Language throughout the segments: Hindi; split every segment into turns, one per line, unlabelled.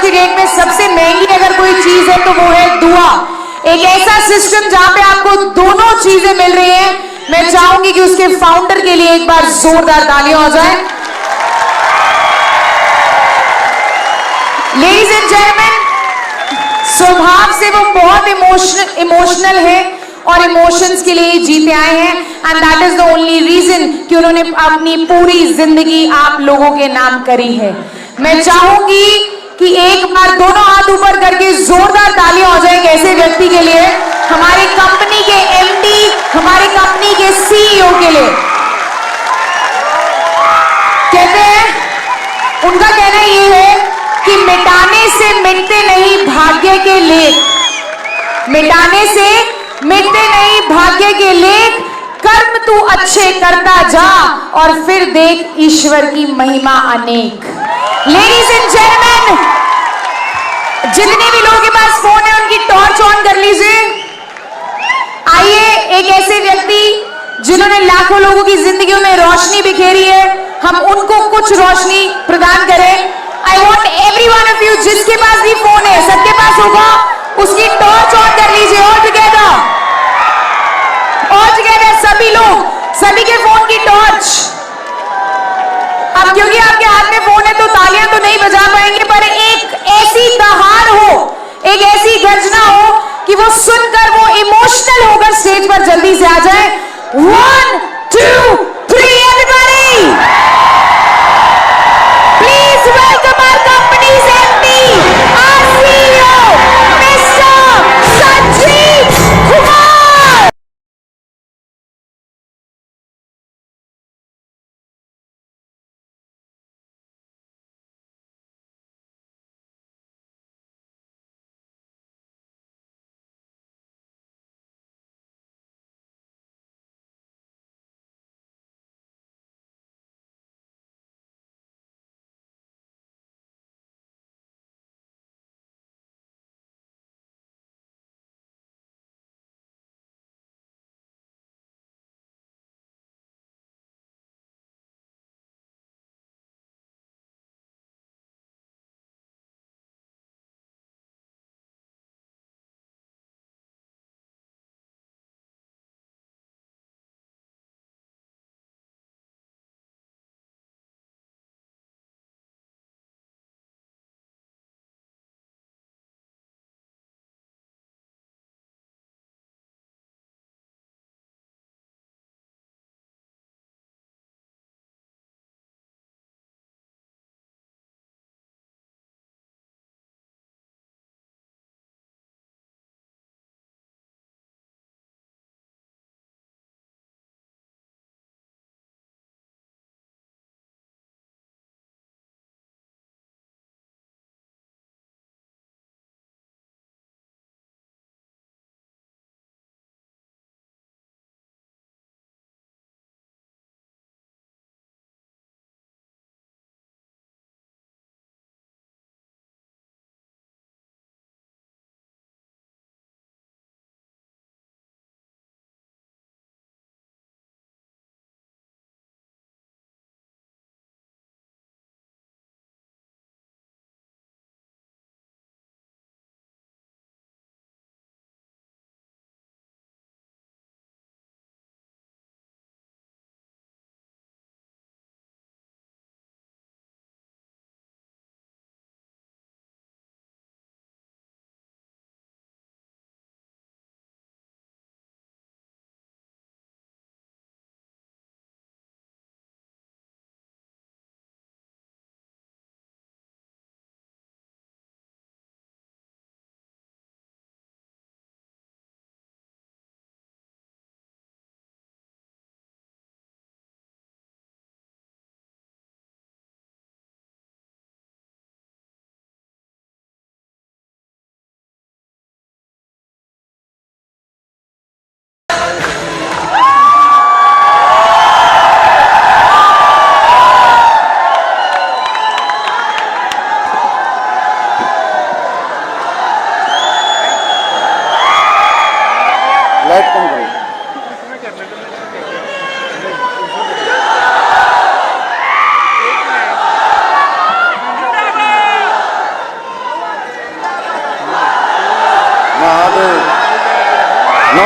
की डेट में सबसे महंगी अगर कोई चीज है तो वो है दुआ। एक ऐसा सिस्टम जहां पे आपको दोनों चीजें मिल रही हैं। मैं चाहूंगी कि उसके फाउंडर के लिए एक बार जोरदार तालियां हो जाए। लेडीज एंड जेंटलमैन, स्वभाव से वो बहुत इमोशनल है और इमोशंस के लिए जीते आए हैं, and that is the only reason कि उन्होंने अपनी पूरी जिंदगी आप लोगों के नाम करी है। मैं चाहूंगी कि एक बार दोनों हाथ ऊपर करके जोरदार तालियां हो जाए एक ऐसे व्यक्ति के लिए, हमारी कंपनी के एमडी, हमारी कंपनी के सीईओ के लिए। कहते हैं, उनका कहना ये है कि मिटाने से मिटते नहीं भाग्य के लेख, मिटाने से मिटते नहीं भाग्य के लेख, कर्म तू अच्छे करता जा और फिर देख ईश्वर की महिमा अनेक। लेडीज एंड जेंटलमैन, जितने भी लोगों के पास फोन है उनकी टॉर्च ऑन कर लीजिए। आइए एक ऐसे व्यक्ति जिन्होंने लाखों लोगों की जिंदगियों में रोशनी बिखेरी है, हम उनको कुछ रोशनी प्रदान करें। I want every one of you, जिसके पास भी फोन है, सबके पास होगा, उसकी टॉर्च ऑन कर लीजिए। ऑल टुगेदर सभी लोग, सभी के फोन की टॉर्च। अब क्योंकि आपके हाथ में फोन है तो तालियां तो नहीं बजा पाएंगे, पर एक ऐसी दहाड़ हो, एक ऐसी गर्जना हो कि वो सुनकर वो इमोशनल होकर स्टेज पर जल्दी से आ जाए। 1 2 3 एवरीबॉडी।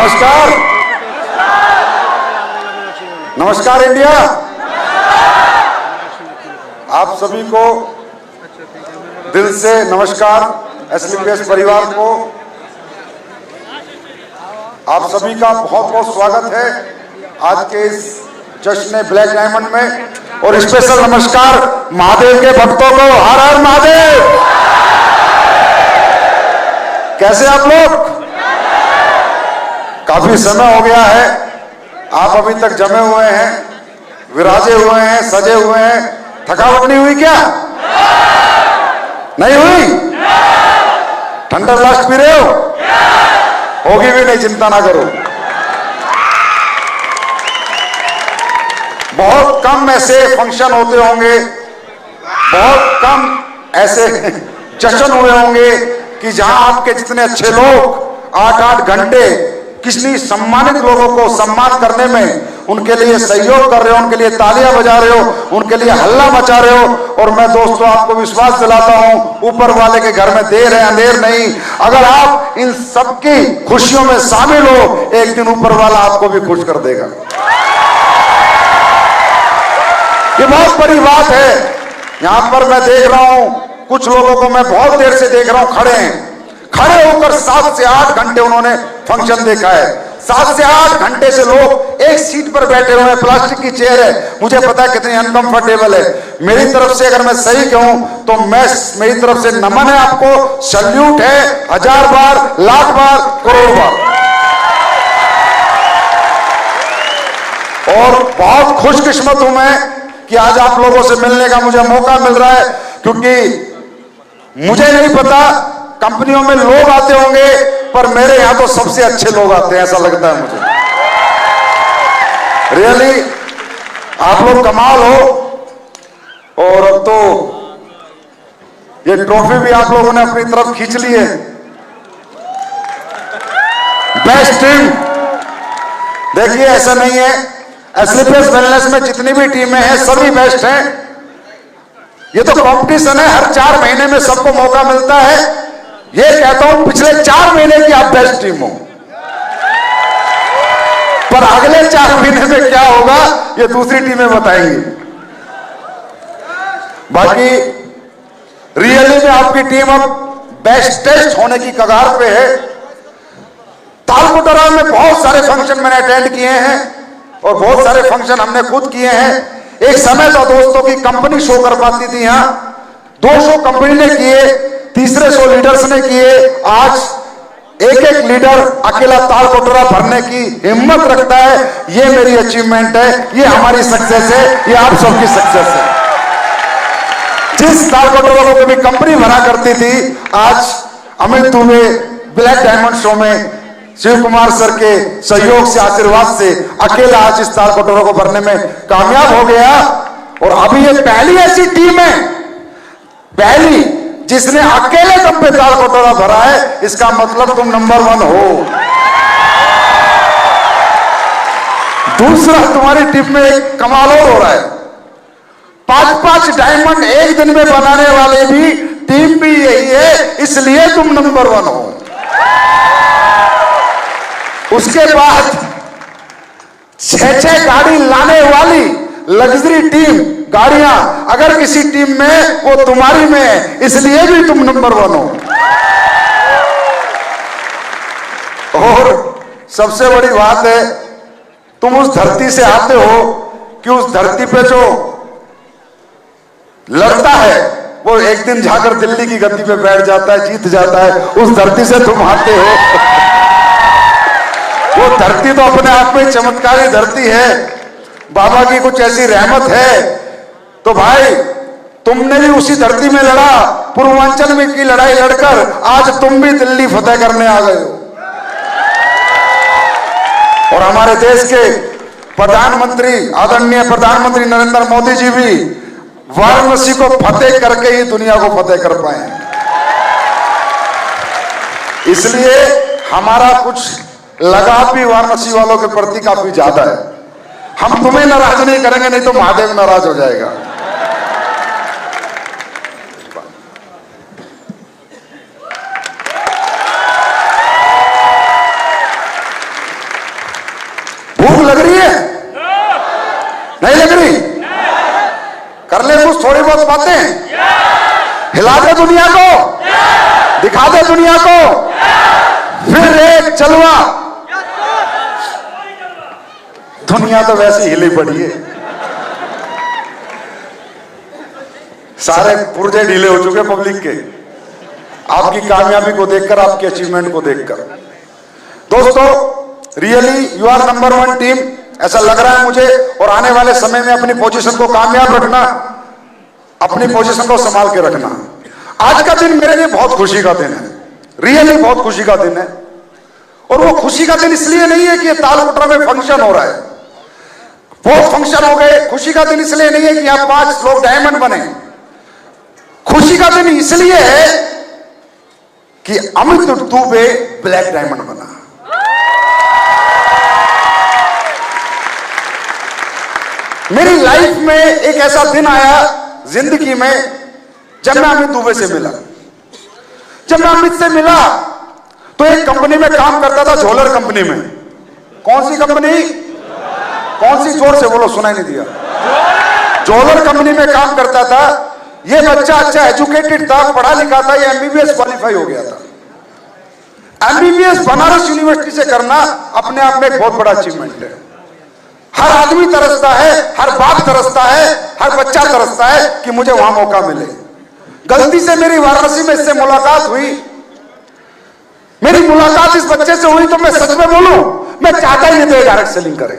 नमस्कार, नमस्कार इंडिया। आप सभी को दिल से नमस्कार। एसलीपीएस परिवार को आप सभी का बहुत बहुत स्वागत है आज के इस जश्न ब्लैक डायमंड में। और स्पेशल नमस्कार महादेव के भक्तों को। हर हर महादेव। कैसे आप लोग? काफी समय हो गया है, आप अभी तक जमे हुए हैं, विराजे हुए हैं, सजे हुए हैं। थकावट नहीं हुई क्या? नहीं हुई? ठंडा ब्लास्ट पी रहे हो? होगी भी नहीं, चिंता ना करो। बहुत कम ऐसे फंक्शन होते होंगे, बहुत कम ऐसे जश्न हुए होंगे कि जहां आपके जितने अच्छे लोग 8-8 घंटे किसी सम्मानित लोगों को सम्मान करने में उनके लिए सहयोग कर रहे हो, उनके लिए तालियां बजा रहे हो, उनके लिए हल्ला मचा रहे हो। और मैं दोस्तों आपको विश्वास दिलाता हूं, ऊपर वाले के घर में देर है अंधेर नहीं। अगर आप इन सबकी खुशियों में शामिल हो, एक दिन ऊपर वाला आपको भी खुश कर देगा। ये बहुत बड़ी बात है। यहां पर मैं देख रहा हूं कुछ लोगों को, मैं बहुत देर से देख रहा हूं, खड़े हैं। खड़े होकर 7 से 8 घंटे उन्होंने फंक्शन देखा है। 7 से 8 घंटे से लोग एक सीट पर बैठे हुए हैं, प्लास्टिक की चेयर है। मुझे पता है कितनी अनकंफर्टेबल है। मेरी तरफ से अगर मैं सही कहूं तो मेरी तरफ से नमन है आपको, सल्यूट है 1000 बार, लाख बार, करोड़ बार। और बहुत खुशकिस्मत हूं मैं कि आज आप लोगों से मिलने का मुझे मौका मिल रहा है, क्योंकि मुझे नहीं पता कंपनियों में लोग आते होंगे, पर मेरे यहां तो सबसे अच्छे लोग आते हैं, ऐसा लगता है मुझे। रियली आप लोग कमाल हो। और अब तो ये ट्रॉफी भी आप लोगों ने अपनी तरफ खींच ली है। Best team. देखिए ऐसा नहीं है, एसलीपीएस वेलनेस में जितनी भी टीमें हैं सभी बेस्ट हैं। ये तो कंपटीशन है, हर 4 महीने में सबको मौका मिलता है। ये कहता हूं पिछले 4 महीने की आप बेस्ट टीम हो, पर अगले 4 महीने में क्या होगा ये दूसरी टीमें बताएंगी। बाकी रियली में आपकी टीम अब बेस्टेस्ट होने की कगार पे है। तालकोटरा में बहुत सारे फंक्शन मैंने अटेंड किए हैं और बहुत सारे फंक्शन हमने खुद किए हैं। एक समय था दोस्तों की कंपनी शो कर पाती थी, यहां 2 शो कंपनी ने किए, तीसरे शो लीडर्स ने किए। आज एक लीडर अकेला तालकोटरा भरने की हिम्मत रखता है। ये मेरी अचीवमेंट है, ये हमारी सक्सेस है, ये आप सबकी सक्सेस है। जिस तालकोटरा को कभी कंपनी भरा करती थी, आज Amit Dubey black diamond show में शिव कुमार सर के सहयोग से, आशीर्वाद से अकेला आज इस तालकोटरा को भरने में कामयाब हो गया। और अभी ये पहली ऐसी टीम है, पहली जिसने अकेले दम पे तालकोटरा भरा है। इसका मतलब तुम नंबर 1 हो। दूसरा, तुम्हारी टीम में एक कमाल और हो रहा है। 5-5 डायमंड एक दिन में बनाने वाले भी टीम भी यही है, इसलिए तुम नंबर 1 हो। उसके बाद 6-6 गाड़ी लाने वाली लग्जरी टीम, गाड़ियां अगर किसी टीम में वो तुम्हारी में है, इसलिए भी तुम नंबर 1 हो। और सबसे बड़ी बात है, तुम उस धरती से आते हो कि उस धरती पे जो लड़ता है वो एक दिन जाकर दिल्ली की गद्दी पे बैठ जाता है, जीत जाता है। उस धरती से तुम आते हो। वो धरती तो अपने आप में चमत्कारी धरती है, बाबा की कुछ ऐसी रहमत है। तो भाई तुमने भी उसी धरती में लड़ा, पूर्वांचल में की लड़ाई लड़कर आज तुम भी दिल्ली फतेह करने आ गए हो। और हमारे देश के प्रधानमंत्री, आदरणीय प्रधानमंत्री नरेंद्र मोदी जी भी वाराणसी को फतेह करके ही दुनिया को फतेह कर पाए। इसलिए हमारा कुछ लगाव भी वाराणसी वालों के प्रति काफी ज्यादा है। हम तुम्हें नाराज नहीं करेंगे, नहीं तो महादेव नाराज हो जाएगा। थोड़ी बहुत बातें हिला दे दुनिया को, दिखा दे दुनिया को, फिर एक जलवा। दुनिया तो वैसे हिली पड़ी है, सारे पुर्जे ढीले हो चुके पब्लिक के, आपकी कामयाबी को देखकर, आपकी अचीवमेंट को देखकर। दोस्तों, really you are number 1 team, ऐसा लग रहा है मुझे। और आने वाले समय में अपनी पोजीशन को कामयाब रखना, अपनी पोजीशन को संभाल के रखना। आज का दिन मेरे लिए बहुत खुशी का दिन है, रियली बहुत खुशी का दिन है। और वो खुशी का दिन इसलिए नहीं है कि ये तालकोटरा में फंक्शन हो रहा है, बहुत फंक्शन हो गए। खुशी का दिन इसलिए नहीं है कि यहां 5 लोग डायमंड बने। खुशी का दिन इसलिए है कि अमित दुबे ब्लैक डायमंड बना। मेरी लाइफ में एक ऐसा दिन आया जिंदगी में जब मैं अमित दुबे से मिला। जब मैं अमित से मिला तो एक कंपनी में काम करता था, झोलर कंपनी में। कौन सी कंपनी? कौन सी? जोर से बोलो, सुनाई नहीं दिया। झोलर कंपनी में काम करता था। ये बच्चा अच्छा एजुकेटेड था, पढ़ा लिखा था, ये एमबीबीएस क्वालिफाई हो गया था। एमबीबीएस बनारस यूनिवर्सिटी से करना अपने आप में एक बहुत बड़ा अचीवमेंट है। हर आदमी तरसता है, हर बाप तरसता है, हर बच्चा तरसता है कि मुझे वहां मौका मिले। गलती से मेरी वाराणसी में इससे मुलाकात हुई। मेरी मुलाकात इस बच्चे से हुई तो मैं सच में बोलूं, मैं चाहता ही नहीं था डायरेक्ट सेलिंग करे।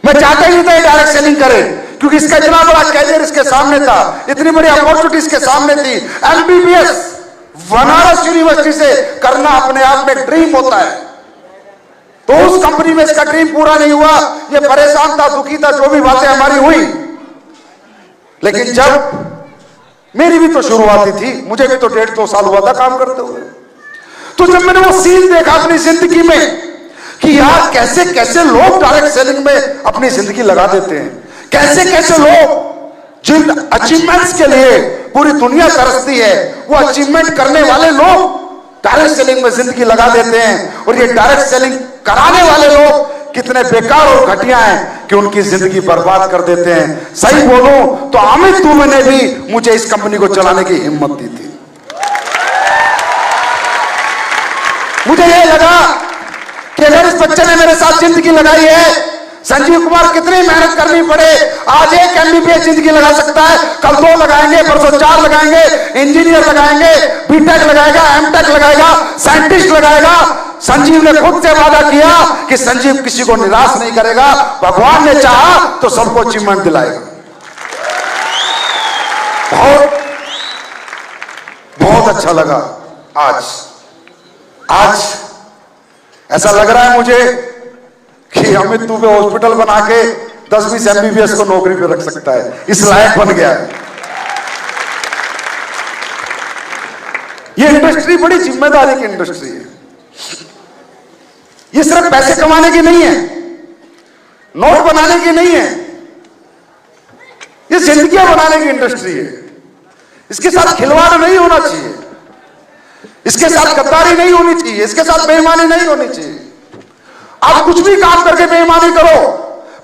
मैं चाहता ही नहीं था डायरेक्ट सेलिंग करे, क्योंकि इसका इतना बड़ा कैरियर इसके सामने था, इतनी बड़ी अपॉर्चुनिटी इसके सामने थी। एमबीबीएस बनारस यूनिवर्सिटी से करना अपने आप में ड्रीम होता है। तो उस कंपनी में इसका ड्रीम पूरा नहीं हुआ। ये परेशान था, दुखी था, जो भी बातें हमारी हुई। लेकिन जब मेरी भी तो शुरुआत थी, मुझे भी तो 1.5-2 साल हुआ था काम करते हुए। तो जब मैंने वो सीन देखा अपनी जिंदगी में कि यार कैसे कैसे लोग डायरेक्ट सेलिंग में अपनी जिंदगी लगा देते हैं, कैसे कैसे लोग जिन अचीवमेंट्स के लिए पूरी दुनिया तरसती है, वो अचीवमेंट करने वाले लोग डायरेक्ट सेलिंग में जिंदगी लगा देते हैं। और ये डायरेक्ट सेलिंग कराने वाले लोग कितने बेकार और घटिया हैं कि उनकी जिंदगी बर्बाद कर देते हैं। सही बोलूं तो अमित दुबे ने भी मुझे इस कंपनी को चलाने की हिम्मत दी थी। मुझे ये लगा कि अगर इस बच्चे ने मेरे साथ जिंदगी लगाई है, संजीव कुमार कितनी मेहनत करनी पड़े, आज एक एमबीबीएस जिंदगी लगा सकता है, कल 2 लगाएंगे, परसों 4 लगाएंगे, इंजीनियर लगाएंगे, बीटेक लगाएगा, एमटेक लगाएगा, साइंटिस्ट लगाएगा। संजीव ने खुद से वादा किया कि संजीव किसी को निराश नहीं करेगा। भगवान ने चाहा तो सबको अचीवमेंट दिलाएगा। बहुत बहुत अच्छा लगा। आज ऐसा लग रहा है मुझे कि अमित दुबे हॉस्पिटल बना के 10-20 एमबीबीएस को नौकरी पे रख सकता है, इस लायक बन गया है। ये इंडस्ट्री बड़ी जिम्मेदारी की इंडस्ट्री है। ये सिर्फ पैसे कमाने की नहीं है, नोट बनाने की नहीं है, ये जिंदगियां बनाने की इंडस्ट्री है। इसके साथ खिलवाड़ नहीं होना चाहिए, इसके साथ गद्दारी नहीं होनी चाहिए, इसके साथ बेईमानी नहीं होनी चाहिए। आप कुछ भी काम करके बेईमानी करो,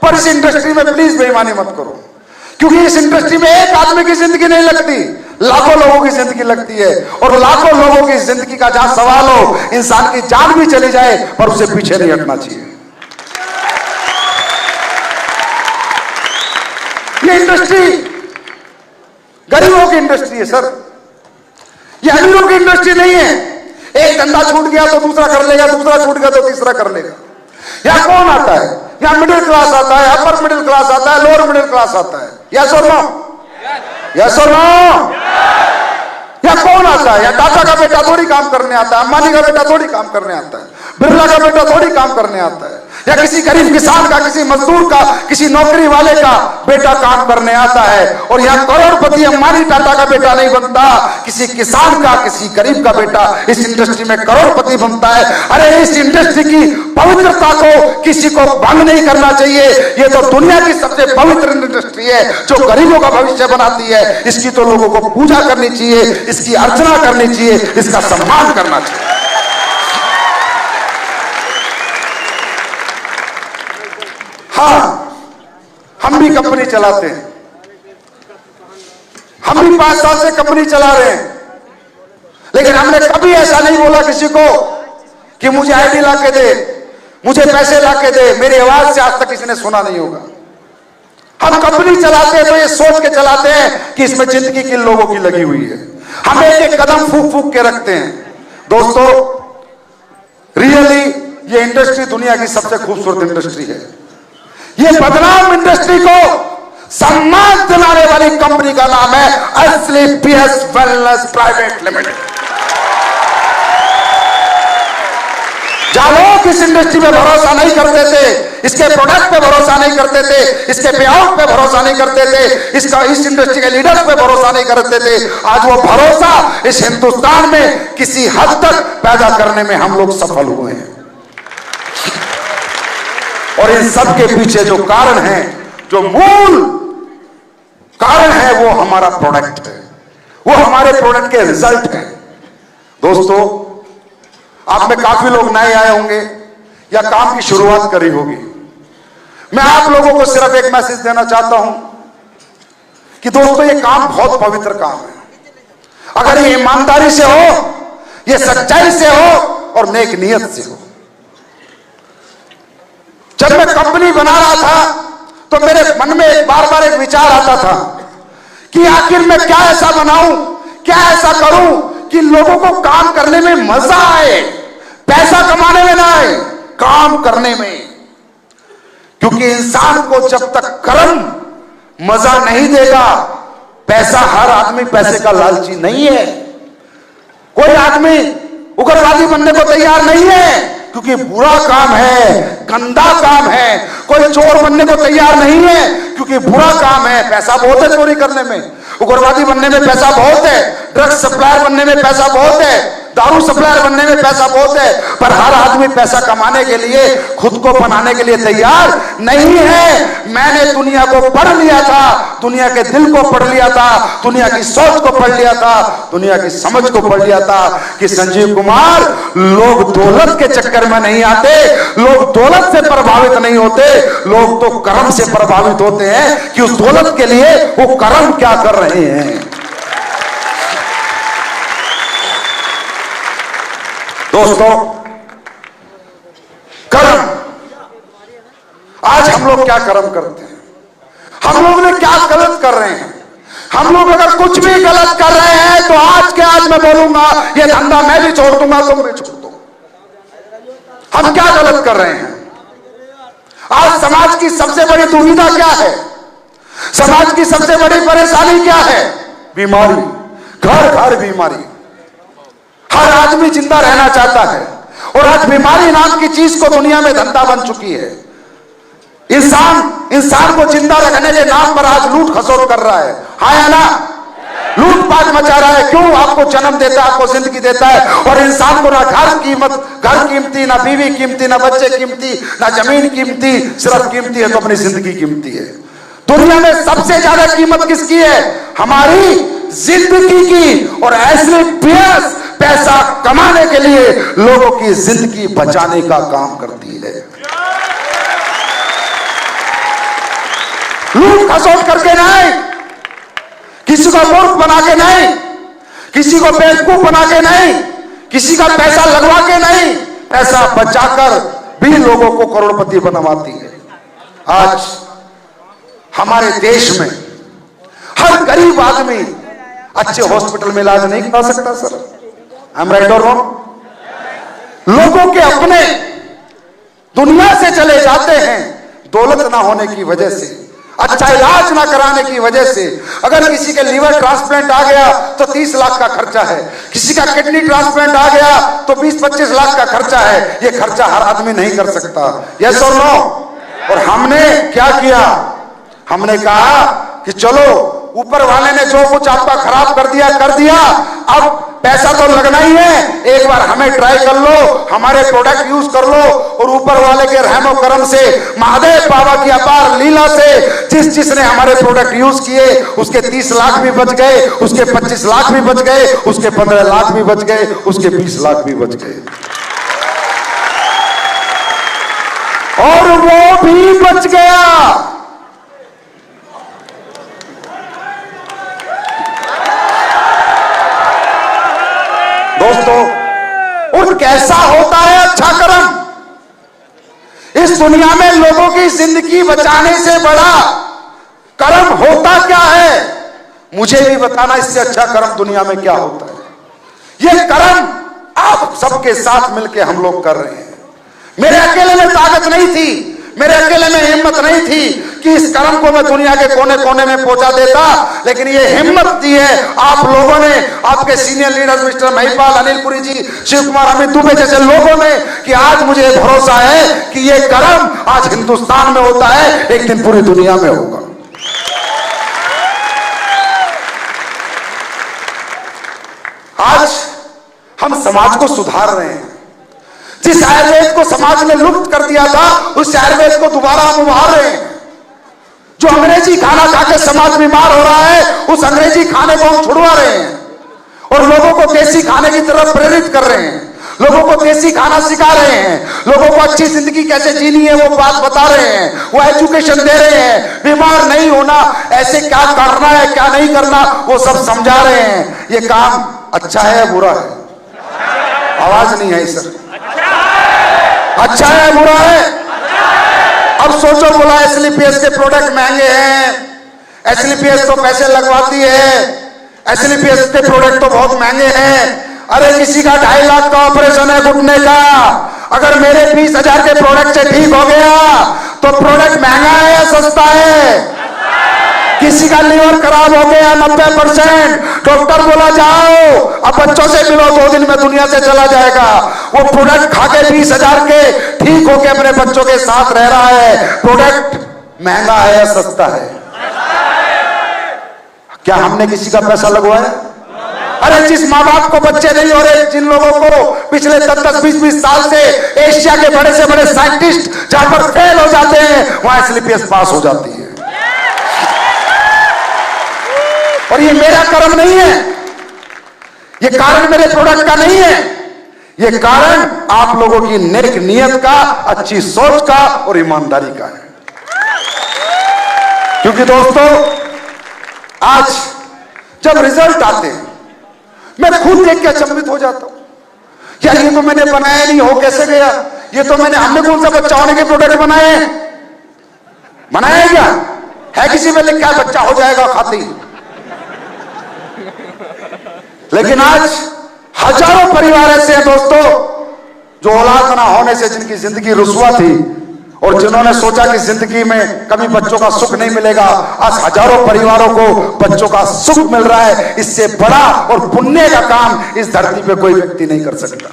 पर इस इंडस्ट्री में प्लीज बेईमानी मत करो, क्योंकि इस इंडस्ट्री में एक आदमी की जिंदगी नहीं लगती, लाखों लोगों की जिंदगी लगती है। और लाखों लोगों की जिंदगी का जहां सवाल हो, इंसान की जान भी चली जाए पर उसे पीछे नहीं हटना चाहिए। ये इंडस्ट्री गरीबों की इंडस्ट्री है सर, ये अमीरों की इंडस्ट्री नहीं है। एक धंधा छूट गया तो दूसरा कर लेगा, दूसरा छूट गया तो तीसरा कर लेगा। यहां कौन आता है? यहां मिडिल क्लास आता है, अपर मिडिल क्लास आता है, लोअर मिडिल क्लास आता है। यस और नो? यस और नो? या कौन आता है? या टाटा का बेटा थोड़ी काम करने आता है, अंबानी का बेटा थोड़ी काम करने आता है, बिरला का बेटा थोड़ी काम करने आता है, या किसी गरीब किसान का, किसी मजदूर का, किसी नौकरी वाले का बेटा काम करने आता है। और यहाँ करोड़पति अंबानी टाटा का बेटा नहीं बनता, किसी किसान का, किसी गरीब का बेटा इस इंडस्ट्री में करोड़पति बनता है। अरे इस इंडस्ट्री की पवित्रता को किसी को भंग नहीं करना चाहिए। ये तो दुनिया की सबसे पवित्र इंडस्ट्री है जो गरीबों का भविष्य बनाती है। इसकी तो लोगों को पूजा करनी चाहिए, इसकी अर्चना करनी चाहिए, इसका सम्मान करना चाहिए। हाँ, हम भी कंपनी चलाते हैं, हम भी 5 साल से कंपनी चला रहे हैं, लेकिन हमने कभी ऐसा नहीं बोला किसी को कि मुझे आईडी ला के दे, मुझे पैसे ला के दे। मेरी आवाज से आज तक किसी ने सुना नहीं होगा। हम कंपनी चलाते हैं तो ये सोच के चलाते हैं कि इसमें जिंदगी किन लोगों की लगी हुई है। हम एक एक कदम फूक फूक के रखते हैं। दोस्तों, रियली ये इंडस्ट्री दुनिया की सबसे खूबसूरत इंडस्ट्री है। ये बदनाम इंडस्ट्री को सम्मान दिलाने वाली कंपनी का नाम है एसलीपीएस वेलनेस प्राइवेट लिमिटेड। जहां लोग इस इंडस्ट्री में भरोसा नहीं करते थे, इसके प्रोडक्ट पे भरोसा नहीं करते थे, इसके पे आउट पे भरोसा नहीं करते थे, इस इंडस्ट्री के लीडर्स पे भरोसा नहीं करते थे, आज वो भरोसा इस हिंदुस्तान में किसी हद तक पैदा करने में हम लोग सफल हुए हैं। और इन सब के पीछे जो कारण है, जो मूल कारण है, वो हमारा प्रोडक्ट है, वो हमारे प्रोडक्ट के रिजल्ट है। दोस्तों, आप में काफी लोग नए आए होंगे या काम की शुरुआत करी होगी। मैं आप लोगों को सिर्फ एक मैसेज देना चाहता हूं कि दोस्तों, ये काम बहुत पवित्र काम है। अगर ये ईमानदारी से हो, ये सच्चाई से हो और नेक नियत से हो। जब मैं कंपनी बना रहा था तो मेरे मन में बार बार एक विचार आता था कि आखिर मैं क्या ऐसा बनाऊं, क्या ऐसा करूं कि लोगों को काम करने में मजा आए, पैसा कमाने में ना आए, काम करने में। क्योंकि इंसान को जब तक कर्म मजा नहीं देगा, पैसा, हर आदमी पैसे का लालची नहीं है। कोई आदमी उग्रवादी बनने को तैयार नहीं है, क्योंकि बुरा काम है, गंदा काम है। कोई चोर बनने को तैयार नहीं है, क्योंकि बुरा काम है, पैसा बहुत है चोरी करने में। उग्रवादी बनने में पैसा बहुत है, ड्रग्स सप्लायर बनने में पैसा बहुत है, दारू सप्लायर बनने में पैसा बहुत है। पर हर आदमी पैसा कमाने के लिए, खुद को बनाने के लिए तैयार नहीं है। मैंने दुनिया को पढ़ लिया था, दुनिया के दिल को पढ़ लिया था, दुनिया की सोच को पढ़ लिया था, दुनिया की समझ को पढ़ लिया था कि संजीव कुमार, लोग दौलत के चक्कर में नहीं आते, लोग दौलत से प्रभावित नहीं होते, लोग तो कर्म से प्रभावित होते हैं कि उस दौलत के लिए वो कर्म क्या कर रहे हैं। दोस्तों, कर्म, आज हम लोग क्या कर्म करते हैं? हम लोग ने क्या गलत कर रहे हैं? हम लोग अगर कुछ भी गलत कर रहे हैं तो आज के आज मैं बोलूंगा, ये धंधा मैं भी छोड़ दूंगा, तुम भी छोड़ दो। हम क्या गलत कर रहे हैं? आज समाज की सबसे बड़ी दुविधा क्या है? समाज की सबसे बड़ी परेशानी क्या है? बीमारी, घर घर बीमारी। हर आदमी जिंदा रहना चाहता है और आज बीमारी नाम की चीज को दुनिया में धंधा बन चुकी है। इंसान को जिंदा रखने के नाम पर आज लूट खसोट कर रहा है। हाँ या ना? लूटपाट मचा रहा है। क्यों? आपको जन्म देता है, आपको जिंदगी देता है, और इंसान को ना घर कीमती, ना बीवी कीमती, ना बच्चे कीमती, ना जमीन कीमती, सिर्फ कीमती है तो अपनी जिंदगी कीमती है। दुनिया में सबसे ज्यादा कीमत किसकी है? हमारी जिंदगी की। और एसलीपीएस पैसा कमाने के लिए लोगों की जिंदगी बचाने का काम करती है। लूट खसोट करके नहीं, किसी को मूर्ख बना के नहीं, किसी को बेवकूफ बना के नहीं, किसी का पैसा लगवा के नहीं, पैसा बचाकर भी लोगों को करोड़पति बनवाती है। आज हमारे देश में हर गरीब आदमी अच्छे हॉस्पिटल में इलाज नहीं करा सकता। सर, आई एम राइट और रॉन्ग? लोगों के अपने दुनिया से चले जाते हैं दौलत ना होने की वजह से, अच्छा इलाज ना कराने की वजह से। अगर किसी के लीवर ट्रांसप्लांट आ गया तो 30 लाख का खर्चा है, किसी का किडनी ट्रांसप्लांट आ गया तो 20-25 लाख का खर्चा है। ये खर्चा हर आदमी नहीं कर सकता। यस और नो? और हमने क्या किया? हमने कहा कि चलो, ऊपर वाले ने जो कुछ आपका खराब कर दिया, अब पैसा तो लगना ही है, एक बार हमें ट्राई कर लो, हमारे प्रोडक्ट यूज कर लो। और ऊपर वाले के रहमो करम से, महादेव बाबा की अपार लीला से, जिसने हमारे प्रोडक्ट यूज किए उसके 30 लाख भी बच गए, उसके 25 लाख भी बच गए, उसके 15 लाख भी बच गए, उसके 20 लाख भी बच गए, और वो भी बच गया। कैसा होता है अच्छा कर्म? इस दुनिया में लोगों की जिंदगी बचाने से बड़ा कर्म होता क्या है? मुझे भी बताना, इससे अच्छा कर्म दुनिया में क्या होता है। यह कर्म आप सबके साथ मिलकर हम लोग कर रहे हैं। मेरे अकेले में ताकत नहीं थी, मेरे अकेले में हिम्मत नहीं थी कि इस कर्म को मैं दुनिया के कोने कोने में पहुंचा देता, लेकिन ये हिम्मत दी है आप लोगों ने, आपके senior leaders mister Mahipal, Anil Puri ji, Shiv Kumar, Amit Dubey जैसे लोगों ने, कि आज मुझे भरोसा है कि ये कर्म आज हिंदुस्तान में होता है, एक दिन पूरी दुनिया में होगा। आज हम समाज को सुधार रहे हैं। जिस आयुर्वेद को समाज ने लुप्त कर दिया था, उस आयुर्वेद को दोबारा हम उभार रहे हैं। जो अंग्रेजी खाना खाकर समाज बीमार हो रहा है, उस अंग्रेजी खाने को हम छुड़वा रहे हैं और लोगों को देसी खाने की तरफ प्रेरित कर रहे हैं। लोगों को देसी खाना सिखा रहे हैं, लोगों को अच्छी जिंदगी कैसे जीनी है वो बात बता रहे हैं, वो एजुकेशन दे रहे हैं। बीमार नहीं होना, ऐसे क्या करना है क्या नहीं करना, वो सब समझा रहे हैं। ये काम अच्छा है या बुरा है? आवाज नहीं है सर। अच्छा है बुरा है? अब सोचो, बोला एसलीपीएस के प्रोडक्ट महंगे हैं, एसलीपीएस तो पैसे लगवाती है, एसलीपीएस के प्रोडक्ट तो बहुत महंगे हैं। अरे किसी का 2.5 लाख का ऑपरेशन है घुटने का, अगर मेरे 20,000 के प्रोडक्ट से ठीक हो गया तो प्रोडक्ट महंगा है या सस्ता है? किसी का लीवर खराब हो गया 90%, डॉक्टर बोला जाओ अब बच्चों से मिलो, 2 दिन में दुनिया से चला जाएगा। वो प्रोडक्ट खा के 20,000 के ठीक होके अपने बच्चों के साथ रह रहा है। प्रोडक्ट महंगा है या सस्ता है? क्या हमने किसी का पैसा लगवाया? अरे जिस माँ बाप को बच्चे नहीं हो रहे, जिन लोगों को पिछले 10-10, 20-20 साल से एशिया के बड़े से बड़े साइंटिस्ट जहां पर फेल हो जाते हैं, वहां एसलीपीएस पास हो जाती है। और ये मेरा कर्म नहीं है, ये कारण मेरे प्रोडक्ट का नहीं है, ये कारण आप लोगों की नेक नियत का, अच्छी सोच का और ईमानदारी का है। क्योंकि दोस्तों, आज जब रिजल्ट आते हैं, मैं खुद देख के अचंभित हो जाता हूं। यार ये तो मैंने बनाया नहीं, हो कैसे गया? ये तो हमने कौन सा बच्चा होने के प्रोडक्ट बनाए? बनाया क्या है? किसी में लिखा है बच्चा हो जाएगा खाती। लेकिन आज हजारों परिवार ऐसे हैं दोस्तों, जो औलाद ना होने से जिनकी जिंदगी रुस्वा थी और जिन्होंने सोचा कि जिंदगी में कभी बच्चों का सुख नहीं मिलेगा, आज हजारों परिवारों को बच्चों का सुख मिल रहा है। इससे बड़ा और पुण्य का काम इस धरती पे कोई व्यक्ति नहीं कर सकता।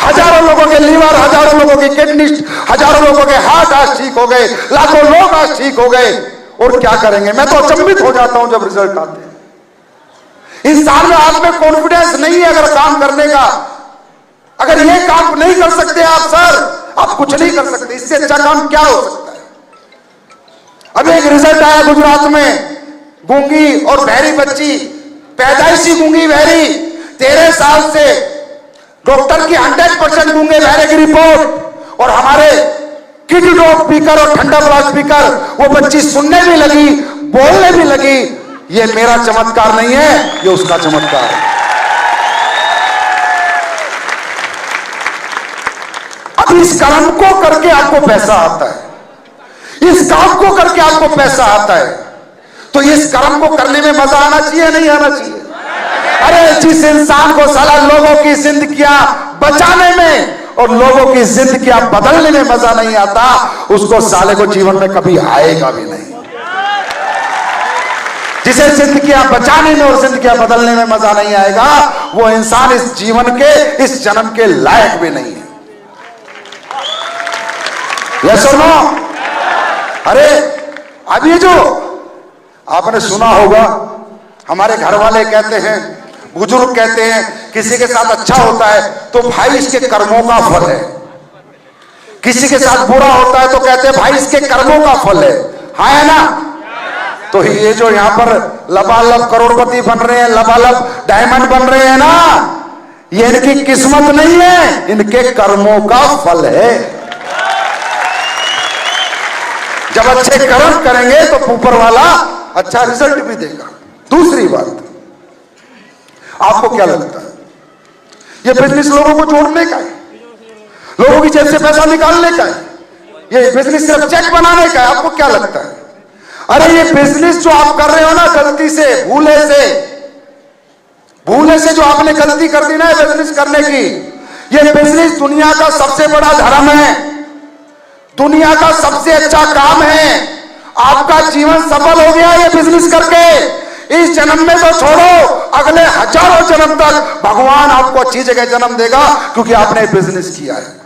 हजारों लोगों के लीवर, हजारों लोगों की किडनी, हजारों लोगों के हार्ट आज ठीक हो गए, लाखों लोग आज ठीक हो गए। और क्या करेंगे? मैं तो अचंभित हो जाता हूं जब रिजल्ट आते हैं। इंसान में आप में कॉन्फिडेंस नहीं है अगर काम करने का। अगर ये काम नहीं कर सकते आप सर, आप कुछ नहीं कर सकते। इससे अच्छा काम क्या हो सकता है? अभी एक रिजल्ट आया गुजरात में, गूंगी और बहरी बच्ची, पैदाइशी गूंगी बहरी, 13 साल से डॉक्टर की 100% गूंगे बहरे की रिपोर्ट, और हमारे किड ड्रॉप स्पीकर और ठंडा ब्लास्ट स्पीकर, वो बच्ची सुनने भी लगी, बोलने भी लगी। ये मेरा चमत्कार नहीं है, ये उसका चमत्कार है। अब इस काम को करके आपको पैसा आता है, इस काम को करके आपको पैसा आता है, तो इस कर्म को करने में मजा आना चाहिए नहीं आना चाहिए? अरे जिस इंसान को साला लोगों की जिंदगियां बचाने में और लोगों की जिंदगियां बदलने में मजा नहीं आता, उसको साले को जीवन में कभी आएगा भी नहीं। जिसे जिंदगियां बचाने में और जिंदगियां बदलने में मजा नहीं आएगा, वो इंसान इस जीवन के, इस जन्म के लायक भी नहीं है। ये सुनो, अरे अब ये जो आपने सुना होगा, हमारे घर वाले कहते हैं, बुजुर्ग कहते हैं, किसी के साथ अच्छा होता है तो भाई इसके कर्मों का फल है, किसी के साथ बुरा होता है तो कहते हैं भाई इसके कर्मों का फल है। हाँ है ना? तो ये जो यहाँ पर लबालब करोड़पति बन रहे हैं, लबालब डायमंड बन रहे हैं ना, ये इनकी किस्मत नहीं है, इनके कर्मों का फल है। जब अच्छे कर्म करेंगे तो ऊपर वाला अच्छा रिजल्ट भी देगा। दूसरी बात, आपको क्या लगता है? ये बिजनेस लोगों को जोड़ने का है, लोगों की जेब से पैसा निकालने का है, ये बिजनेस सिर्फ चेक बनाने का है? आपको क्या लगता है? अरे ये बिजनेस जो आप कर रहे हो ना, गलती से, भूले से जो आपने गलती कर दी ना बिजनेस करने की, ये बिजनेस दुनिया का सबसे बड़ा धर्म है, दुनिया का सबसे अच्छा काम है। आपका जीवन सफल हो गया ये बिजनेस करके। इस जन्म में तो छोड़ो, अगले हजारों जन्म तक भगवान आपको अच्छी जगह जन्म देगा, क्योंकि आपने बिजनेस किया है।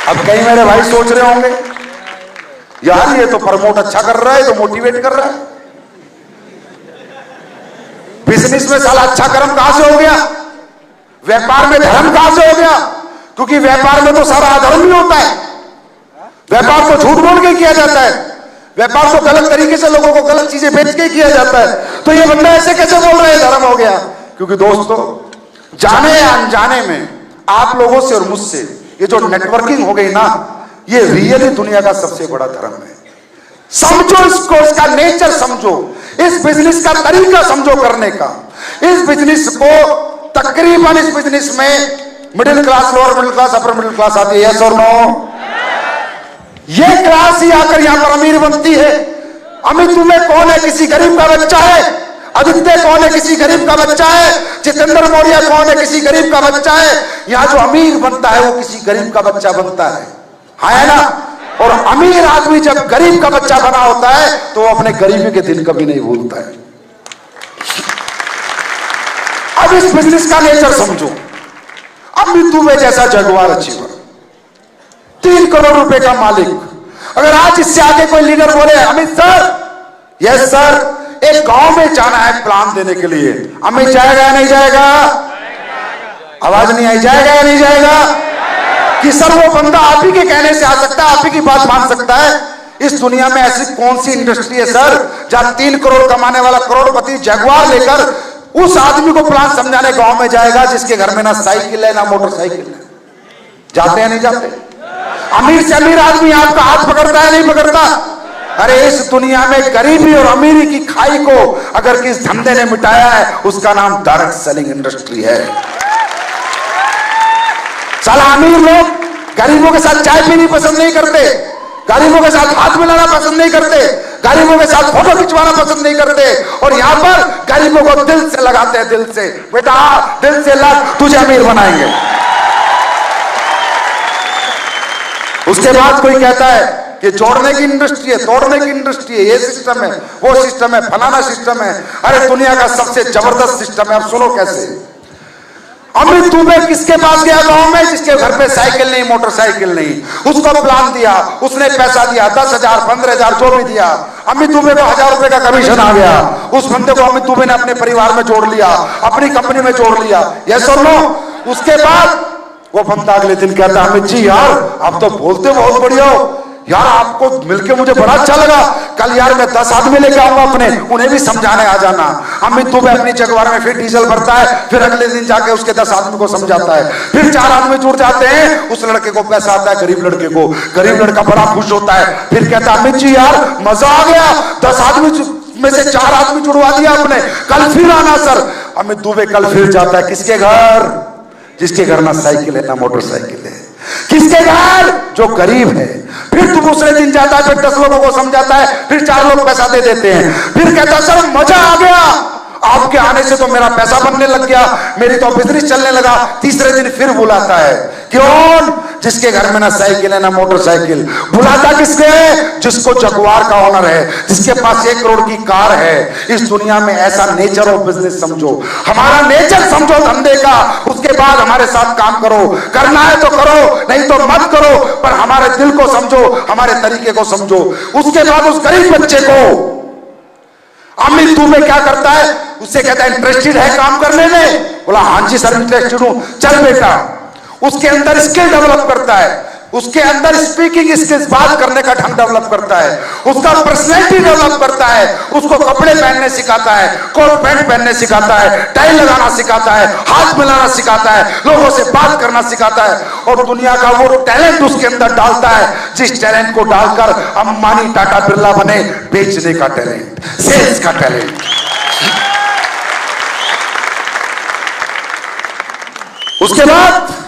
अब कई मेरे भाई सोच रहे होंगे, यार ये तो प्रमोट अच्छा कर रहा है, तो मोटिवेट कर रहा है, बिजनेस में साला अच्छा कर्म कहां से हो गया, व्यापार में धर्म कहां से हो गया? क्योंकि व्यापार में तो सारा अधर्म ही होता है, व्यापार तो झूठ बोल के किया जाता है, व्यापार तो गलत तरीके से लोगों को गलत चीजें बेच के किया जाता है। तो ये बंदा ऐसे कैसे बोल रहा है धर्म हो गया? क्योंकि दोस्तों, जाने या अनजाने में आप लोगों से और मुझसे ये जो नेटवर्किंग हो गई ना, ये रियली दुनिया का सबसे बड़ा धर्म है। समझो इसको, इसका नेचर समझो, इस बिजनेस का तरीका समझो करने का। इस बिजनेस को तकरीबन, इस बिजनेस में middle class, lower middle class, upper middle class आती है, यस और नो? ये क्लास ही आकर यहां पर अमीर बनती है। अमित तुम्हें कौन है? किसी गरीब का बच्चा है। आदित्य कौन है? किसी गरीब का बच्चा है। जितेंद्र मौर्य कौन है? किसी गरीब का बच्चा है। यहां जो अमीर बनता है वो किसी गरीब का बच्चा बनता है, है ना? और अमीर आदमी जब गरीब का बच्चा बना होता है तो वो अपने गरीबी के दिन कभी नहीं भूलता है। अब इस बिजनेस का नेचर समझो। अमित दुबे जैसा जगुआर अचीवर, 3 करोड़ रुपए का मालिक, अगर आज इससे आगे कोई लीडर बोले, अमित सर, यस सर, एक गांव में जाना है प्लान देने के लिए, अमित जाएगा या नहीं जाएगा? आवाज नहीं आई, जाएगा या नहीं जाएगा? कि सर वो बंदा आप ही के कहने से आ सकता है, आप ही की बात मान सकता है? इस दुनिया में ऐसी कौन सी इंडस्ट्री है सर जहां 3 करोड़ कमाने वाला करोड़पति जगुआर लेकर उस आदमी को प्लान समझाने गांव में जाएगा जिसके घर में ना साइकिल है ना मोटरसाइकिल है? जाते हैं नहीं जाते? अमीर से अमीर आदमी आपका हाथ पकड़ता है नहीं पकड़ता? अरे इस दुनिया में गरीबी और अमीरी की खाई को अगर किस धंधे ने मिटाया है, उसका नाम डायरेक्ट सेलिंग इंडस्ट्री है। साला अमीर लोग गरीबों के साथ चाय पीनी पसंद नहीं करते, गरीबों के साथ हाथ मिलाना पसंद नहीं करते, गरीबों के साथ फोटो खिंचवाना पसंद नहीं करते, और यहां पर गरीबों को दिल से लगाते हैं, दिल से, बेटा दिल से लग, तुझे अमीर बनाएंगे। उसके बाद कोई कहता है कि जोड़ने की इंडस्ट्री है, तोड़ने की इंडस्ट्री है, ये सिस्टम है, वो सिस्टम है, फलाना सिस्टम है। अरे दुनिया का सबसे जबरदस्त सिस्टम है। अब सुनो कैसे। अमित दुबे किसके पास गया गांव में? जिसके घर पे साइकिल नहीं, मोटरसाइकिल नहीं। उसको प्लान दिया, उसने पैसा दिया, 10,000 15,000 जो भी दिया। अमित दुबे को 1000 रुपए का कमीशन आ गया। उस बंदे को अमित दुबे ने अपने परिवार में जोड़ लिया, अपनी कंपनी में जोड़ लिया, यस और नो? उसके बाद वो बंदा अगले दिन कहता, अमित जी यार आप तो बोलते बहुत बढ़िया हो यार, आपको मिलके मुझे बड़ा अच्छा लगा, कल यार मैं 10 आदमी लेके आऊंगा अपने, उन्हें भी समझाने आ जाना। अमित दुबे अपनी जगुआर में फिर डीजल भरता है, फिर अगले दिन जाके उसके 10 आदमी को समझाता है, फिर 4 आदमी जुड़ जाते हैं, उस लड़के को पैसा आता है, गरीब लड़के को, गरीब लड़का बड़ा खुश होता है, फिर कहता है अमित जी यार मजा आ गया, 10 आदमी में से 4 आदमी जुड़वा दिया आपने, कल फिर आना सर। अमित दुबे कल फिर जाता है, किसके घर? जिसके घर ना साइकिल है ना मोटरसाइकिल है। किसके घर? जो गरीब है। फिर तुम दूसरे दिन जाता है, फिर 10 लोगों को समझाता है, फिर 4 लोग पैसा दे देते हैं, फिर कहता सर मजा आ गया, आपके आने से तो मेरा पैसा बनने लग गया, मेरी तो बिजनेस चलने लगा। तीसरे दिन फिर बुलाता है, क्यों? जिसके घर में ना साइकिल है ना मोटरसाइकिल। बुलाता किसके? जिसको जगुआर का ऑनर है, जिसके पास 1 करोड़ की कार है। इस दुनिया में ऐसा नेचर ऑफ बिजनेस समझो, हमारा नेचर समझो धंधे का, उसके बाद हमारे साथ काम करो, करना है तो करो, नहीं तो मत करो, पर हमारे दिल को समझो, हमारे तरीके को समझो। उसके बाद उस गरीब बच्चे को अमित दुबे क्या करता है? उससे कहता है इंटरेस्टेड है काम करने में? बोला हाँ जी सर इंटरेस्टेड हूं, चल बेटा। उसके अंदर स्किल डेवलप करता है, उसके अंदर स्पीकिंग स्किल्स, बात करने का ढंग डेवलप करता है, उसका पर्सनैलिटी डेवलप करता है, उसको कपड़े पहनने सिखाता है, कोट पैंट पहनने सिखाता है, टाई लगाना सिखाता है, हाथ मिलाना सिखाता है, लोगों से बात करना सिखाता है, और दुनिया का वो टैलेंट उसके अंदर डालता है, जिस टैलेंट को डालकर अंबानी टाटा बिरला बने, बेचने का टैलेंट, सेल्स का टैलेंट। उसके बाद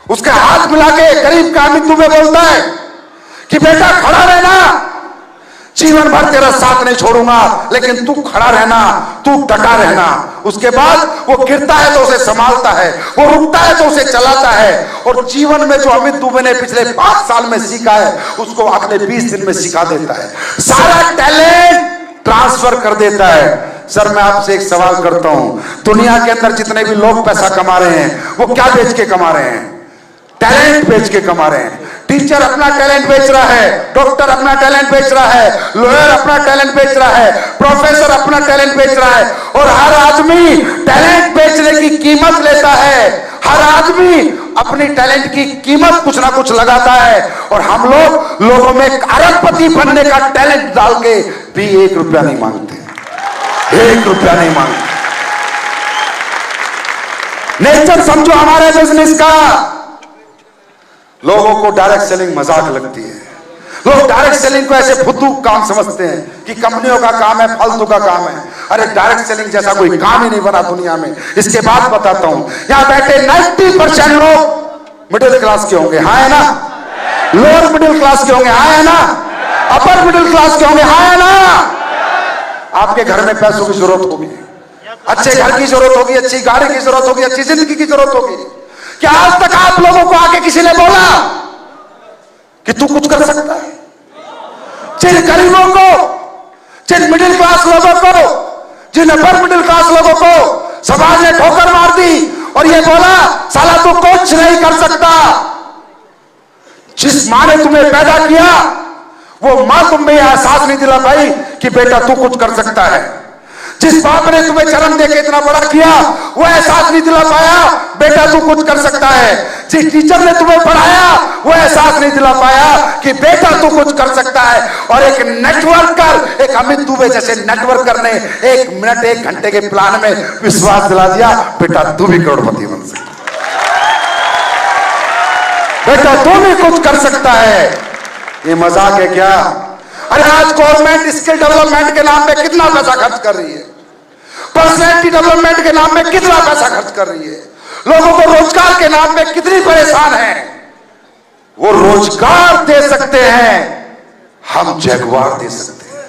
उसके हाथ मिला के करीब का अमित दुबे बोलता है कि बेटा खड़ा रहना, जीवन भर तेरा साथ नहीं छोड़ूंगा, लेकिन तू खड़ा रहना, तू डटा रहना। उसके बाद वो गिरता है तो उसे संभालता है, वो रुकता है तो उसे चलाता है। और जीवन में जो अमित दुबे ने पिछले 5 साल में सीखा है उसको अगले 20 दिन में सिखा देता है, सारा टैलेंट ट्रांसफर कर देता है। सर मैं आपसे एक सवाल करता हूं, दुनिया के अंदर जितने भी लोग पैसा कमा रहे हैं वो क्या बेच के कमा रहे हैं? टैलेंट बेच के कमा रहे हैं। टीचर अपना टैलेंट बेच रहा है, डॉक्टर अपना टैलेंट बेच रहा है, लॉयर अपना टैलेंट बेच रहा है, प्रोफेसर अपना टैलेंट बेच रहा है। और हर आदमी टैलेंट बेचने की कीमत लेता है, हर आदमी अपनी टैलेंट की कीमत कुछ ना कुछ लगाता है। और हम लोगों में अरबपति बनने का टैलेंट डाल के भी 1 रुपया नहीं मांगते, 1 रुपया नहीं मांगते। नेचर समझो हमारे बिजनेस का। लोगों को डायरेक्ट सेलिंग मजाक लगती है, लोग डायरेक्ट सेलिंग को ऐसे फुद्दू काम समझते हैं कि कंपनियों का काम है, फालतू का काम है। अरे डायरेक्ट सेलिंग जैसा कोई काम ही नहीं बना दुनिया में। इसके बाद बताता हूं, यहां बैठे 90% लोग मिडिल क्लास के होंगे, हाँ है ना? लोअर मिडिल क्लास के होंगे, हाँ है ना? अपर मिडिल क्लास के होंगे, हाँ है ना? आपके घर में पैसों की जरूरत होगी, अच्छे घर की जरूरत होगी, अच्छी गाड़ी की जरूरत होगी, अच्छी जिंदगी की जरूरत होगी। क्या आज तक आप लोगों को आके किसी ने बोला कि तू कुछ कर सकता है? जिन गरीबों को, जिन मिडिल क्लास लोगों को, जिन अपर मिडिल क्लास लोगों को समाज ने ठोकर मार दी और ये बोला साला तू कुछ नहीं कर सकता। जिस मां ने तुम्हें पैदा किया वो मां तुम्हें एहसास नहीं दिला पाई कि बेटा तू कुछ कर सकता है। जिस बाप ने तुम्हें जन्म देके इतना बड़ा किया वो एहसास नहीं दिला पाया बेटा तू कुछ कर सकता है। जिस टीचर ने तुम्हें पढ़ाया वो एहसास नहीं दिला पाया कि बेटा तू कुछ कर सकता है। और एक नेटवर्कर, एक अमित दुबे जैसे नेटवर्कर ने 1 मिनट 1 घंटे के प्लान में विश्वास दिला दिया, बेटा तू भी करोड़पति बन सकता है, बेटा तू भी कुछ कर सकता है। ये मजाक है क्या? अरे आज गवर्नमेंट स्किल डेवलपमेंट के नाम पे कितना पैसा खर्च कर रही है, पर्सनैलिटी डेवलपमेंट के नाम पे कितना पैसा खर्च कर रही है, लोगों को रोजगार के नाम पे कितनी परेशान है। वो रोजगार दे सकते हैं, हम जगुआर दे सकते हैं।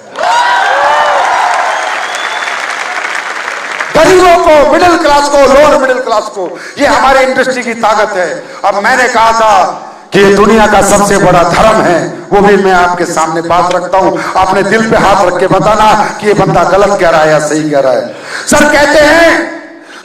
गरीबों को, मिडिल क्लास को, लोअर मिडिल क्लास को, ये हमारी इंडस्ट्री की ताकत है। अब मैंने कहा था कि ये दुनिया का सबसे बड़ा धर्म है, वो भी मैं आपके सामने बात रखता हूं। आपने दिल पे हाथ रख के बताना कि ये बंदा गलत कह रहा है या सही कह रहा है। सर कहते हैं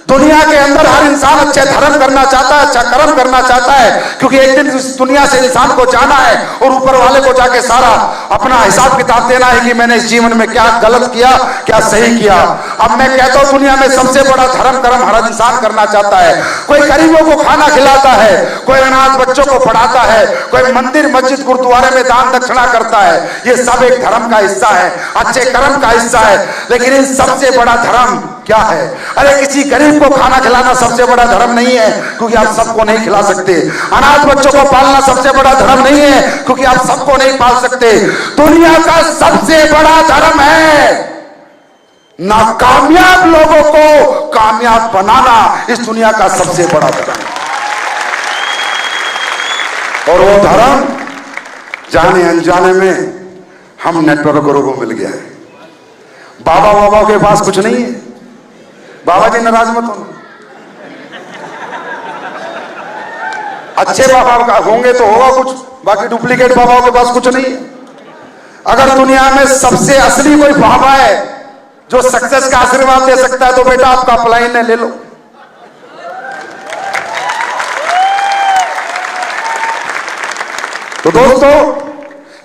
दुनिया के अंदर हर इंसान अच्छे धर्म करना चाहता है, अच्छा कर्म करना चाहता है, क्योंकि एक दिन इस दुनिया से इंसान को जाना है और ऊपर वाले को जाके सारा अपना हिसाब किताब देना है कि मैंने इस जीवन में क्या गलत किया, क्या सही किया। अब मैं कहता हूं दुनिया में सबसे बड़ा धर्म कर्म हर इंसान करना चाहता है। कोई गरीबों को खाना खिलाता है, कोई अनाथ बच्चों को पढ़ाता है, कोई मंदिर मस्जिद गुरुद्वारे में दान दक्षिणा करता है। ये सब एक धर्म का हिस्सा है, अच्छे कर्म का हिस्सा है। लेकिन इन सबसे बड़ा धर्म क्या है? अरे किसी गरीब को खाना खिलाना सबसे बड़ा धर्म नहीं है, क्योंकि आप सबको नहीं खिला सकते। अनाथ बच्चों को पालना सबसे बड़ा धर्म नहीं है, क्योंकि आप सबको नहीं पाल सकते। दुनिया का सबसे बड़ा धर्म है नाकामयाब लोगों को कामयाब बनाना। इस दुनिया का सबसे बड़ा धर्म, और वो धर्म जाने अनजाने में हम नेटवर्करों को मिल गया है। बाबा के पास कुछ नहीं है। बाबा जी नाराज मत हो, अच्छे बाबा का होंगे तो होगा कुछ, बाकी डुप्लीकेट बाबाओं के पास कुछ नहीं है। अगर दुनिया में सबसे असली कोई बाबा है जो सक्सेस का आशीर्वाद दे सकता है तो बेटा आपका अपलाइन है, ले लो। तो दोस्तों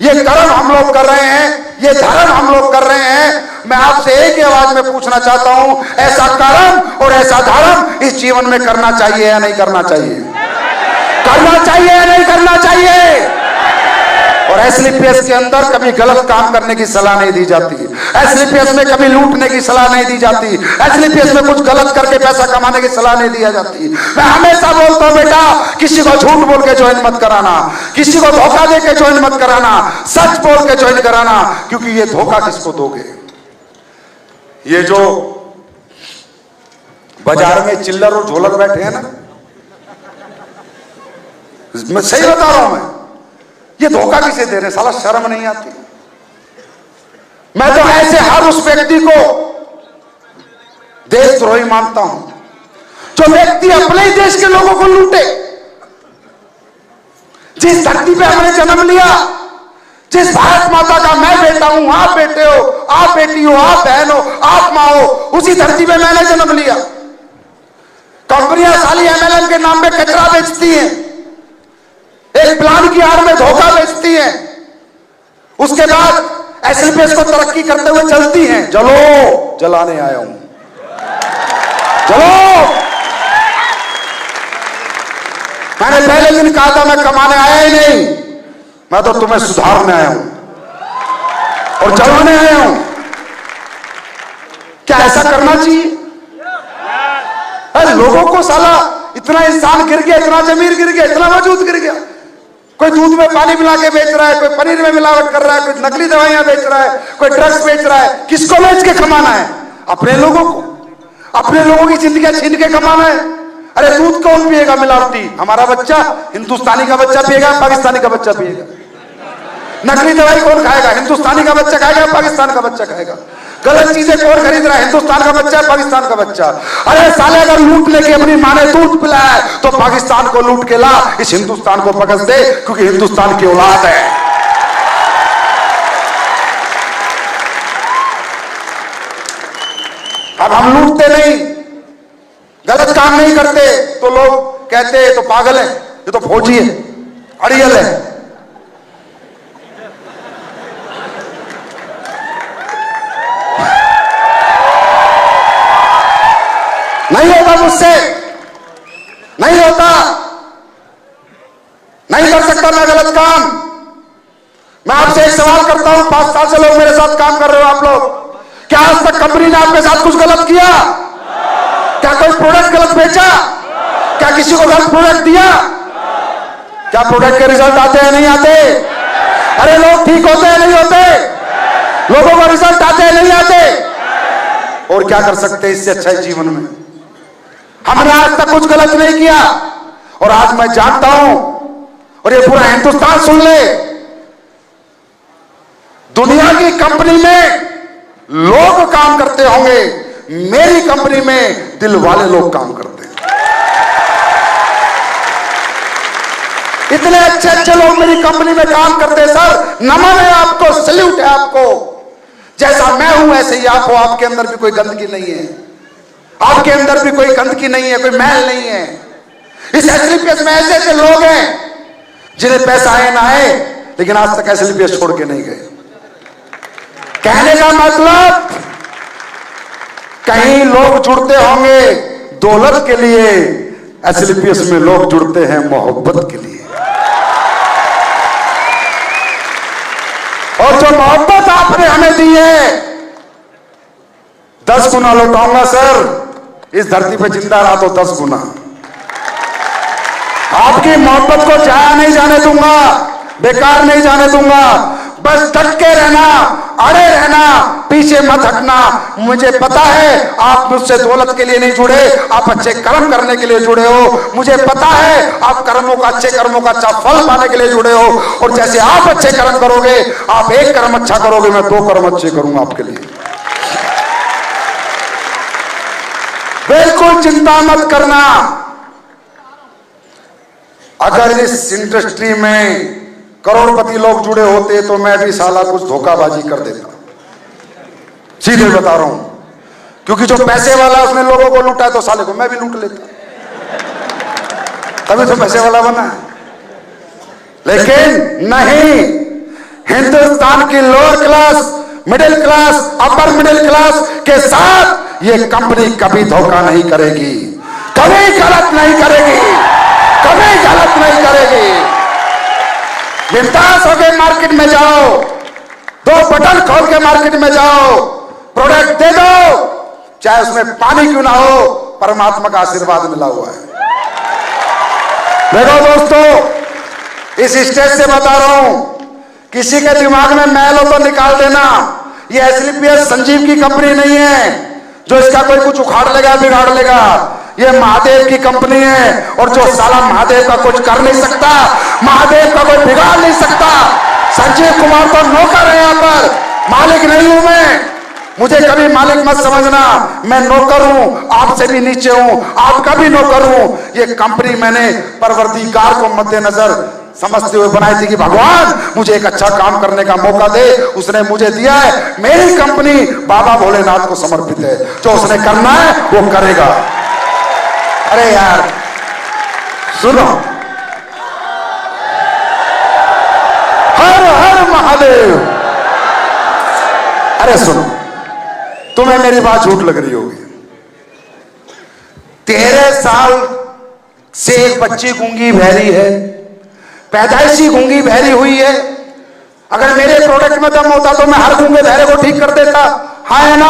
ये कर्म हम लोग कर रहे हैं, ये धर्म हम लोग कर रहे हैं। मैं आपसे एक ही आवाज में पूछना चाहता हूं, ऐसा कर्म और ऐसा धर्म इस जीवन में करना चाहिए या नहीं करना चाहिए? करना चाहिए या नहीं करना चाहिए? और एसलीपीएस के अंदर कभी गलत काम करने की सलाह नहीं दी जाती, एसलीपीएस में कभी लूटने की सलाह नहीं दी जाती, एसलीपीएस में कुछ गलत करके पैसा कमाने की सलाह नहीं दी जाती। मैं हमेशा बोलता हूं बेटा किसी को झूठ बोल के ज्वाइन मत कराना, किसी को धोखा दे के ज्वाइन मत कराना, सच बोल के ज्वाइन कराना, क्योंकि ये धोखा किसको दोगे? ये जो बाजार में चिल्लर और झोलर बैठे हैं ना, मैं सही बता रहा हूं। मैं ये धोखा किसे दे रहे, साला शर्म नहीं आती। मैं तो ऐसे हर उस व्यक्ति को देशद्रोही मानता हूं जो व्यक्ति अपने ही देश के लोगों को लूटे। जिस धरती पे हमने जन्म लिया, जिस भारत माता का मैं बेटा हूं, आप बेटे हो, आप बेटी हो, आप बहन हो, आप मां हो, उसी धरती पे मैंने जन्म लिया। कंपनियां साली एमएलएम के नाम पे कचरा बेचती हैं, एक प्लान की आड़ में धोखा बेचती हैं, उसके बाद एसएलपीएस को तरक्की करते हुए चलती हैं। जलो, जलाने आया हूं, जलो। मैंने पहले दिन कहा था मैं कमाने आया ही नहीं, मैं तो तुम्हें सुधारने आया हूं और जलाने आया हूं। क्या ऐसा करना चाहिए? अरे लोगों को साला इतना इंसान गिर गया, इतना जमीर गिर गया, इतना वजूद गिर गया। कोई दूध में पानी मिला के बेच रहा है, कोई पनीर में मिलावट कर रहा है, कोई नकली दवाइयां बेच रहा है, कोई ड्रग्स बेच रहा है। किसको बेच के कमाना है? अपने लोगों को, अपने लोगों की जिंदगी छीन के कमाना है। अरे दूध कौन पिएगा मिलावटी? हमारा बच्चा, हिंदुस्तानी का बच्चा पिएगा, पाकिस्तानी का बच्चा पिएगा। नकली दवाई कौन खाएगा? हिंदुस्तानी का बच्चा खाएगा, पाकिस्तान का बच्चा खाएगा। गलत चीजें कौन खरीद रहा है? हिंदुस्तान का बच्चा, पाकिस्तान का बच्चा। अरे साले अगर लूट लेके अपनी मां ने दूध पिलाया तो पाकिस्तान को लूट के ला, इस हिंदुस्तान को पकड़ दे, क्योंकि हिंदुस्तान की औलाद है। अब हम लूटते नहीं, गलत काम नहीं करते तो लोग कहते हैं तो पागल है, ये तो फौजी है, अड़ियल है। नहीं होता मुझसे, नहीं होता, नहीं कर सकता मैं गलत काम। मैं आपसे एक सवाल करता हूं, 5 साल से लोग मेरे साथ काम कर रहे हो आप लोग, क्या आज तक कंपनी ने आपके साथ कुछ गलत किया? क्या कोई प्रोडक्ट गलत बेचा? क्या किसी को गलत प्रोडक्ट दिया? क्या प्रोडक्ट के रिजल्ट आते हैं, नहीं आते? अरे लोग ठीक होते हैं, नहीं होते? लोगों को रिजल्ट आते हैं, नहीं आते? और क्या कर सकते हैं इससे अच्छा है जीवन में? हमने आज तक कुछ गलत नहीं किया और आज मैं जानता हूं, और ये पूरा हिंदुस्तान सुन ले, दुनिया की कंपनी में लोग काम करते होंगे, मेरी कंपनी में दिल वाले लोग काम करते हैं। इतने अच्छे अच्छे लोग मेरी कंपनी में काम करते हैं सर, नमन है आपको, सल्यूट है आपको। जैसा मैं हूं ऐसे ही आप हो, आपके अंदर भी कोई गंदगी नहीं है, आपके अंदर भी कोई गंदगी नहीं है, कोई मैल नहीं है। इस एसएलपीएस में ऐसे ऐसे लोग हैं जिन्हें पैसा आए ना आए, लेकिन आज तक एसएलपीएस छोड़ के नहीं गए। कहने का मतलब, कहीं लोग जुड़ते होंगे दौलत के लिए, एसएलपीएस में लोग जुड़ते हैं मोहब्बत के लिए। और जो मोहब्बत आपने हमें दी है, 10 गुना लौटाऊंगा सर। इस धरती पे जिंदा रहा तो 10 गुना। आपकी मोहब्बत को जाया नहीं जाने दूंगा, बेकार नहीं जाने दूंगा। बस डट के रहना, अड़े रहना, पीछे मत हटना। मुझे पता है आप मुझसे दौलत के लिए नहीं जुड़े, आप अच्छे कर्म करने के लिए जुड़े हो। मुझे पता है आप कर्मों का, अच्छे कर्मों का अच्छा फल पाने के लिए जुड़े हो। और जैसे आप अच्छे कर्म करोगे, आप एक कर्म अच्छा करोगे, मैं 2 कर्म अच्छे करूंगा आपके लिए। बिल्कुल चिंता मत करना। अगर इस इंडस्ट्री में करोड़पति लोग जुड़े होते तो मैं भी साला कुछ धोखाबाजी कर देता, सीधे बता रहा हूं। क्योंकि जो पैसे वाला उसने लोगों को लूटा, तो साले को मैं भी लूट लेता, तभी तो पैसे वाला बना है। लेकिन नहीं, हिंदुस्तान की lower class, middle class, upper middle class के साथ ये कंपनी कभी धोखा नहीं करेगी, कभी गलत नहीं करेगी, कभी गलत नहीं करेगी। बिंदास होके मार्केट में जाओ, 2 बटन खोल के मार्केट में जाओ, प्रोडक्ट दे दो, चाहे उसमें पानी क्यों ना हो, परमात्मा का आशीर्वाद मिला हुआ है। देखो दोस्तों, इस स्टेज से बता रहा हूं, किसी के दिमाग में मैल हो तो निकाल देना। ये एसएलपीएस संजीव की कंपनी नहीं है। जो इसका कोई कुछ उखाड़ लेगा, बिगाड़ लेगा। ये महादेव की कंपनी है, और जो साला महादेव का कुछ कर नहीं सकता, महादेव का कोई बिगाड़ नहीं सकता। संजीव कुमार तो नौकर है, यहाँ पर मालिक नहीं हूं मैं। मुझे कभी मालिक मत समझना, मैं नौकर हूं, आपसे भी नीचे हूं, आपका भी नौकर हूं। ये कंपनी मैंने परवरदिगार को मद्देनजर समझते हुए बनाई थी कि भगवान मुझे एक अच्छा काम करने का मौका दे, उसने मुझे दिया है। मेरी कंपनी बाबा भोलेनाथ को समर्पित है, जो उसने करना है वो करेगा। अरे यार सुनो, हर हर महादेव। अरे सुनो, तुम्हें मेरी बात झूठ लग रही होगी। 13 साल से एक बच्ची गूंगी बहरी है, पैदाइशी गूंगी बहरी हुई है। अगर मेरे प्रोडक्ट में दम होता तो मैं हर गूंगे बहरे को ठीक कर देता, हाँ है ना?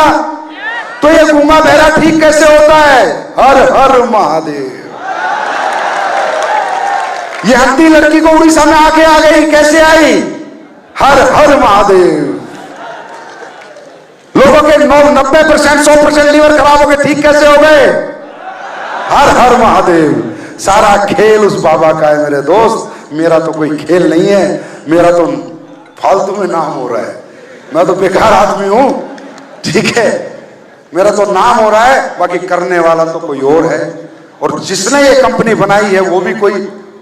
तो ये गूंगा बहरा ठीक कैसे होता है? हर हर महादेव। ये हल्दी लड़की को उड़ीसा में आके आ गई, कैसे आई? हर हर महादेव। लोगों के 90% 100% लीवर खराब हो गए, ठीक कैसे हो गए? हर हर महादेव। सारा खेल उस बाबा का है मेरे दोस्त, मेरा तो कोई खेल नहीं है। मेरा तो फालतू में नाम हो रहा है, मैं तो बेकार आदमी हूं, ठीक है? मेरा तो नाम हो रहा है, बाकी करने वाला तो कोई और है। और जिसने ये कंपनी बनाई है वो भी कोई,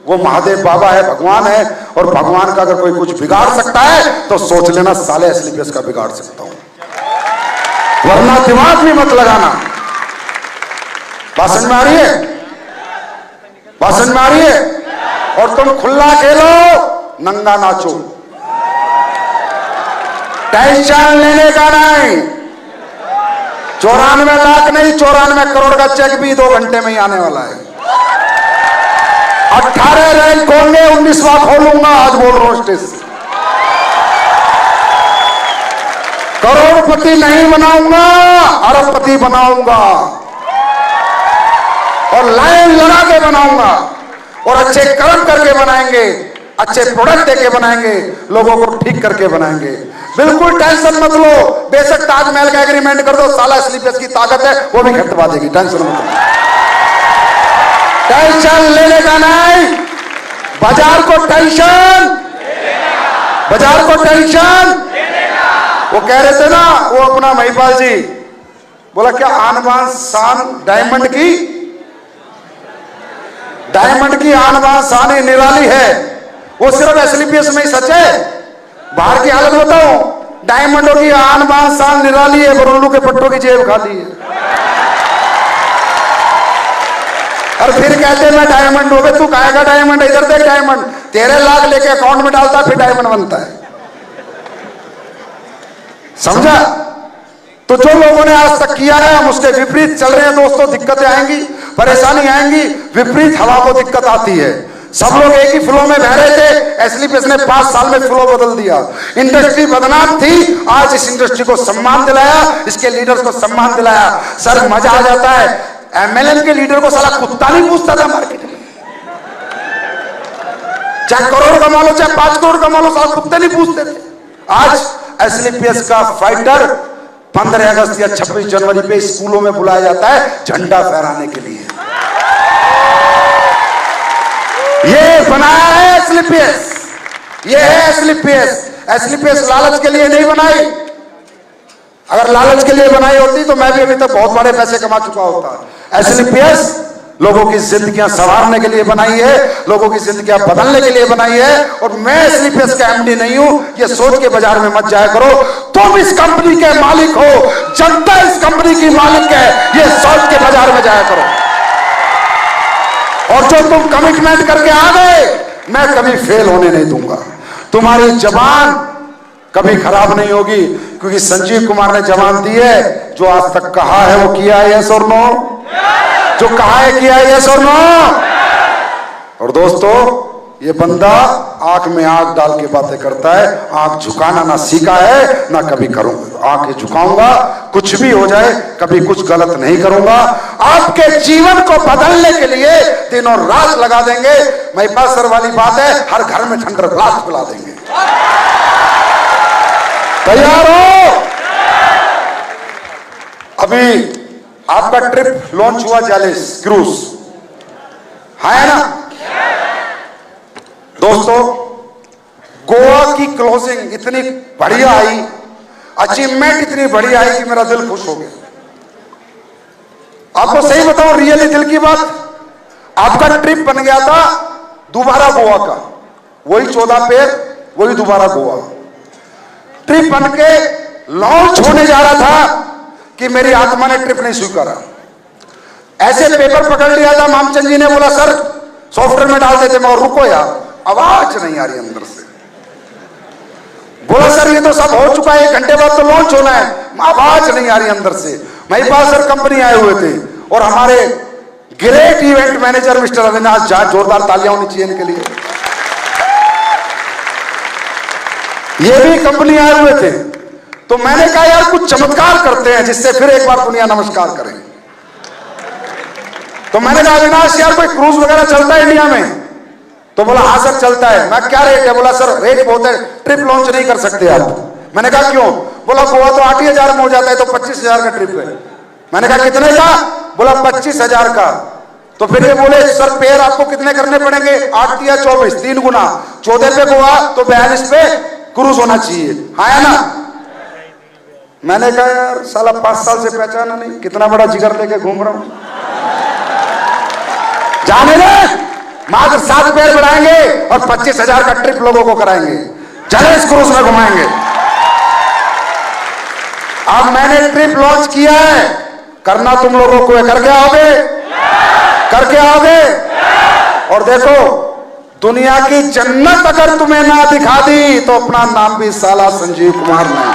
वो महादेव बाबा है, भगवान है। और भगवान का अगर कोई कुछ बिगाड़ सकता है तो सोच लेना साले एसलीपीएस का बिगाड़ सकता हूं, वरना दिमाग भी मत लगाना। बात समझ में आ रही है? बात समझ में आ रही है? और तुम खुला खेलो, नंगा नाचो, टेंशन लेने का नहीं। 94 लाख नहीं, 94 करोड़ का चेक भी 2 घंटे में ही आने वाला है। 18 रैंक होंगे, 19वां खोलूंगा, आज बोल रहा हूं स्टेज से। करोड़पति नहीं बनाऊंगा, अरबपति बनाऊंगा, और लाइन लगा के बनाऊंगा, और अच्छे कर्म करके बनाएंगे, अच्छे प्रोडक्ट देके बनाएंगे, लोगों को ठीक करके बनाएंगे। बिल्कुल टेंशन मत लो, बेशक ताजमहल का एग्रीमेंट कर दो, साला एसलीपीएस की ताकत है, वो भी खत्मा देगी, टेंशन मत लो। टेंशन लेने का नहीं, बाजार को टेंशन, बाजार को टेंशन। वो कह रहे थे ना, वो अपना महिपाल जी बोला क्या आन बान शान डायमंड की आन बान शान निराली है। वो सिर्फ एसलीपीएस में ही सच है, बाहर की हालत बताओ, डायमंडों की आन बान शान निराली है, बरोलू के पट्टों की जेब खाली है। और फिर कहते मैं डायमंड हो गए, तू कहेगा डायमंड? इधर देख डायमंड, 13 लाख लेके अकाउंट में डालता फिर डायमंड बनता है, समझा? तो जो लोगों ने आज तक किया है, हम उसके विपरीत चल रहे हैं दोस्तों। दिक्कतें आएंगी, परेशानी आएंगी, विपरीत हवा को दिक्कत आती है। सब लोग एक ही फ्लो में बह रहे थे, एसलीपीएस ने 5 साल में फ्लो बदल दिया। इंडस्ट्री बदनाम थी, आज इस इंडस्ट्री को सम्मान दिलाया, इसके लीडर्स को सम्मान दिलाया। सर मजा आ जाता है, एमएलएम के लीडर को साला कुत्ता नहीं पूछता था मार्केट में, चाहे करोड़ कमा लो चाहे 5 करोड़ कमा लो, साला कुत्ते नहीं पूछते थे। आज एसलीपीएस का फाइटर 15 अगस्त या 26 जनवरी पे स्कूलों में बुलाया जाता है झंडा फहराने के लिए। ये बनाया है एसलीपीएस, ये है एसलीपीएस। एसलीपीएस लालच के लिए नहीं बनाई, अगर लालच के लिए बनाई होती तो मैं भी अभी तक बहुत बड़े पैसे कमा चुका होता। एसलीपीएस लोगों की जिंदगियां संवारने के लिए बनाई है, लोगों की जिंदगियां बदलने के लिए बनाई है। और मैं एसलीपीएस का एमडी नहीं हूं, ये सोच के बाजार में मत जाया करो तुम इस कंपनी के मालिक हो, जनता इस कंपनी की मालिक है, ये सोच के बाजार में जाया करो। और जो तुम कमिटमेंट करके आ गए, मैं कभी फेल होने नहीं दूंगा। तुम्हारी जबान कभी खराब नहीं होगी, क्योंकि संजीव कुमार ने जबान दी है, जो आज तक कहा है वो किया है, यस और नो? जो कहा है किया है, यस और नो? और दोस्तों, ये बंदा आंख में आंख डाल के बातें करता है, आंख झुकाना ना सीखा है, ना कभी करूंगा। आंखें झुकाऊंगा, कुछ भी हो जाए, कभी कुछ गलत नहीं करूंगा। आपके जीवन को बदलने के लिए दिनों रात लगा देंगे। महिपाल सर वाली बात है, हर घर में ठंडर ग्लास पिला देंगे। तैयार हो? अभी आपका ट्रिप लॉन्च हुआ जालिस क्रूज, है ना दोस्तों। गोवा की क्लोजिंग इतनी बढ़िया आई, अचीवमेंट इतनी बढ़िया आई कि मेरा दिल खुश हो गया। आपको सही बताऊं, रियली दिल की बात, आपका ट्रिप बन गया था दोबारा गोवा का, वही 14 पेड़, वही दोबारा गोवा। ट्रिप बन के लॉन्च होने जा रहा था कि मेरी आत्मा ने ट्रिप नहीं स्वीकारा। ऐसे पेपर पकड़ लिया था, मामचंद जी ने बोला सर सॉफ्टवेयर में डाल देते, मगर रुको यार, आवाज नहीं आ रही अंदर से। बोला सर ये तो सब हो चुका है, 1 घंटे बाद तो लॉन्च होना है, आवाज नहीं आ रही अंदर से। महिपाल सर कंपनी आए हुए थे और हमारे great event manager mister Avinash Jha, जोरदार तालियां होनी चाहिए इनके लिए, ये भी कंपनी आए हुए थे। तो मैंने कहा यार कुछ चमत्कार करते हैं जिससे फिर एक बार दुनिया नमस्कार करें। तो मैंने कहा अविनाश यार कोई क्रूज वगैरह चलता है इंडिया में? तो बोला हाँ सर चलता है। मैं क्या रेट है? बोला सर रेट बहुत है, ट्रिप लॉन्च नहीं कर सकते आप। मैंने कहा क्यों? बोला गोवा तो 8,000 में हो जाता है, तो 25,000 का ट्रिप है। मैंने कहा कितने का? बोला 25,000 का। तो फिर ये बोले सर पेयर आपको कितने करने पड़ेंगे? 8 या 24, 3 गुना। 14 पे गोवा तो 42 पे क्रूज होना चाहिए, है ना। मैंने कहा यार साला 5 साल से पहचाना नहीं, कितना बड़ा जिगर लेके घूम रहा हूं। जाने दे, मात्र 7 पेयर बढ़ाएंगे और 25,000 का ट्रिप लोगों को कराएंगे, चले इस क्रूज में घुमाएंगे। अब मैंने ट्रिप लॉन्च किया है, करना तुम लोगों को है, करके आओगे? करके आओगे? और देखो दुनिया की जन्नत अगर तुम्हें ना दिखा दी तो अपना नाम भी साला संजीव कुमार नहीं।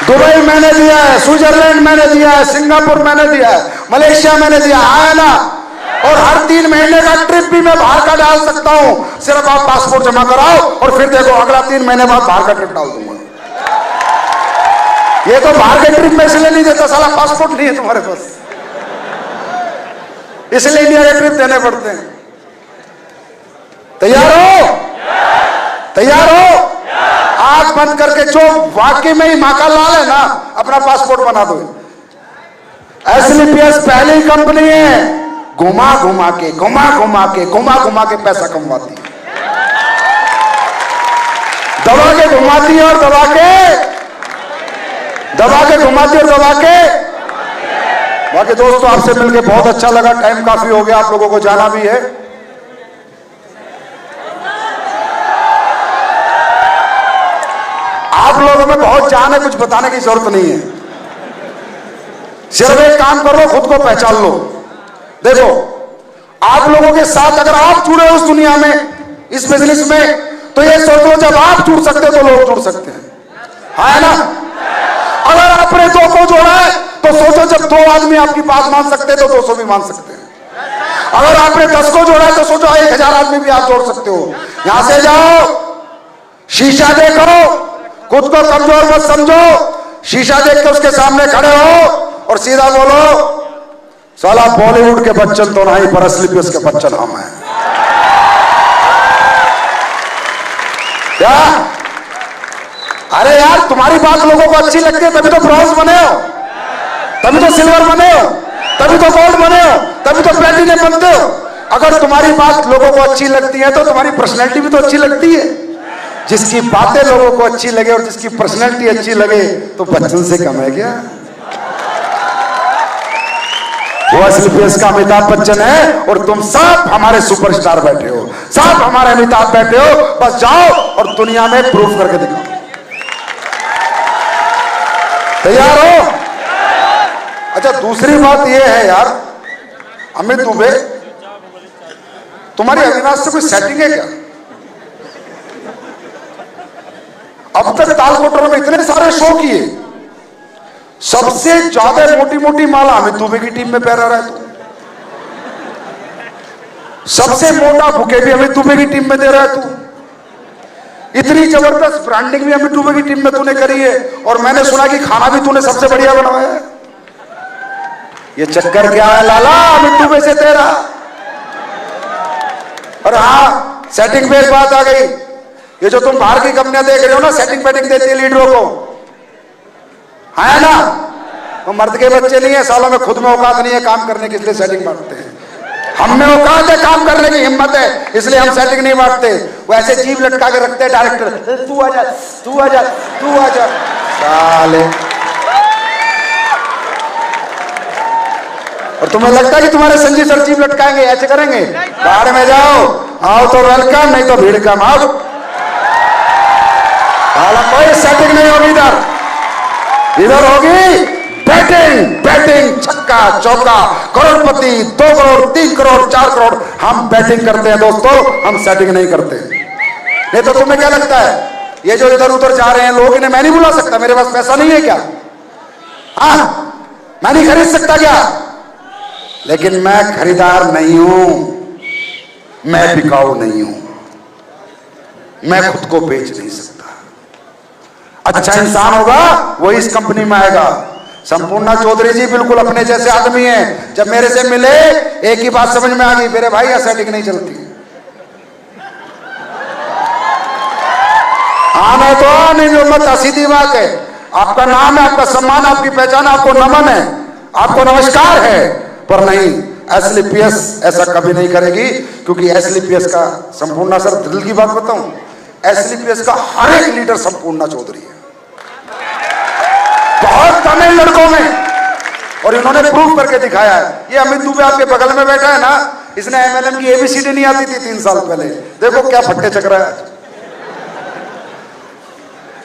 दुबई मैंने दिया है, स्विट्जरलैंड मैंने दिया है, सिंगापुर मैंने दिया है, मलेशिया मैंने दिया है ना। और हर 3 महीने का ट्रिप भी मैं बाहर का डाल सकता हूं, सिर्फ आप पासपोर्ट जमा कराओ और फिर देखो अगला 3 महीने बाद बाहर का ट्रिप डाल दूंगा। ये तो बाहर के ट्रिप में इसलिए नहीं देता, साला पासपोर्ट नहीं है तुम्हारे पास, इसलिए इंडिया के ट्रिप देने पड़ते हैं। तैयार हो? तैयार हो? आंख बंद करके जो वाकई में ही मां का लाल है ना, अपना पासपोर्ट बना दो। एसलीपीएस पहली कंपनी है घुमा घुमा के पैसा कमवाती है, दबा के घुमाती है और दबा के घुमाती और दबा के। बाकी दोस्तों आपसे मिलकर बहुत अच्छा लगा, टाइम काफी हो गया, आप लोगों को जाना भी है। आप लोगों में बहुत जान है, कुछ बताने की जरूरत नहीं है, सिर्फ एक काम करो, खुद को पहचान लो। देखो आप लोगों के साथ अगर आप जुड़े हो उस दुनिया में, इस बिजनेस में, तो ये सोच लो जब आप जुड़ सकते हो तो लोग जुड़ सकते हैं, है ना। अगर आपने 2 को जोड़ा है तो सोचो जब 2 आदमी आपकी बात मान सकते हैं तो 200 भी मान सकते हैं। अगर आपने 10 को जोड़ा है तो सोचो 1,000 आदमी भी आप जोड़ सकते हो। यहां से जाओ, शीशा देखो, खुद को कमजोर मत समझो, शीशा देख के उसके सामने खड़े हो और सीधा बोलो साला बॉलीवुड के बच्चन तो नहीं पर एसलीपीएस के बच्चन हम हैं। क्या? अरे यार तुम्हारी बात लोगों को अच्छी लगती है तभी तो ब्रॉन्ज बने हो, तभी तो सिल्वर बने हो, तभी तो गोल्ड बने हो, तभी तो प्लेटिनम बनते हो। अगर तुम्हारी बात लोगों को अच्छी लगती है तो तुम्हारी पर्सनैलिटी भी तो अच्छी लगती है। जिसकी बातें लोगों को अच्छी लगे और जिसकी पर्सनैलिटी अच्छी लगे तो बच्चन से कम है क्या? वो एसलीपीएस का अमिताभ बच्चन है और तुम सब हमारे सुपरस्टार बैठे हो, सब हमारे अमिताभ बैठे हो। बस जाओ और दुनिया में प्रूफ करके दिखाओ। तैयार हो? अच्छा दूसरी बात ये है यार, अमित दुबे तुम्हारी अविनाश से कोई सेटिंग है क्या? अब तक तालकोटर में इतने सारे शो किए, सबसे ज्यादा मोटी मोटी माला अमित दुबे की टीम में पहना रहा है तू, सबसे मोटा बुके भी अमित दुबे की टीम में दे रहा है तू, इतनी जबरदस्त ब्रांडिंग भी अमित दुबे की टीम में तूने करी है, और मैंने सुना कि खाना भी तूने सबसे बढ़िया बनवाया है। ये चक्कर क्या है लाला अमित दुबे से तेरा? और हाँ सेटिंग पे एक बात आ गई, ये जो तुम बाहर की कंपनियां देख रहे हो ना सेटिंग वेटिंग देती है लीडरों को, है ना? वो मर्द के बच्चे नहीं है, सालों में खुद में औकात नहीं है काम करने की, इसलिए सेटिंग बांटते हैं। हम में औकात है, काम करने की हिम्मत है, इसलिए हम सेटिंग नहीं बांटते। वो ऐसे जीभ लटका के रखते हैं डायरेक्टर, तू आजा तू आजा तू आजा साले। और तुम्हें लगता है कि तुम्हारे संजीव सर जीभ लटकाएंगे, ऐसे करेंगे? बाहर में जाओ, आओ तो वेलकम, नहीं तो भीड़ कम आओ। कोई सेटिंग नहीं होगी इधर, इधर होगी बैटिंग, बैटिंग, छक्का चौका, करोड़पति, 2 करोड़ 3 करोड़ 4 करोड़। हम बैटिंग करते हैं दोस्तों, हम सेटिंग नहीं करते। नहीं तो तुम्हें क्या लगता है ये जो इधर उधर जा रहे हैं लोग, इन्हें मैं नहीं बुला सकता? मेरे पास पैसा नहीं है क्या? हाँ, मैं नहीं खरीद सकता क्या? लेकिन मैं खरीदार नहीं हूं, मैं बिकाऊ नहीं हूं, मैं खुद को बेच नहीं सकता। अच्छा इंसान होगा वही इस कंपनी में आएगा। संपूर्णा चौधरी जी बिल्कुल अपने जैसे आदमी हैं। जब मेरे से मिले एक ही बात समझ में आ गई, मेरे भाई सेटिंग नहीं चलती। आना तो नहीं जो मत, सीधी बात है। आपका नाम है, आपका सम्मान, आपकी पहचान, आपको नमन है, आपको नमस्कार है। पर नहीं, एसलीपीएस ऐसा कभी नहीं करेगी, क्योंकि एसलीपीएस का संपूर्णा सर, दिल की बात बताऊं, एसलीपीएस का हर एक लीडर संपूर्णा चौधरी है, बहुत कम है लड़कों में, और इन्होंने प्रूफ करके दिखाया है। ये अमित दुबे आपके बगल में बैठा है ना, इसने एमएलएम की एबीसीडी नहीं आती थी 3 साल पहले, देखो क्या फट्टे चक रहा है।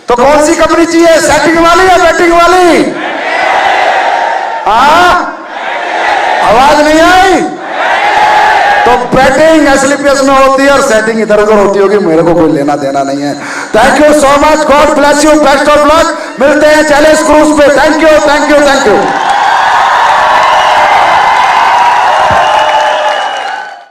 तो कौन सी कंपनी चाहिए, सेटिंग वाली या बैटिंग वाली? हाँ, आवाज नहीं आई? तो बैटिंग एसलीपीएस में होती है और सेटिंग इधर उधर होती होगी, मेरे को कोई लेना देना नहीं है। Thank you so much, God bless you, best of luck. मिलते हैं चैलेंज क्रूज पे। Thank you thank you thank you.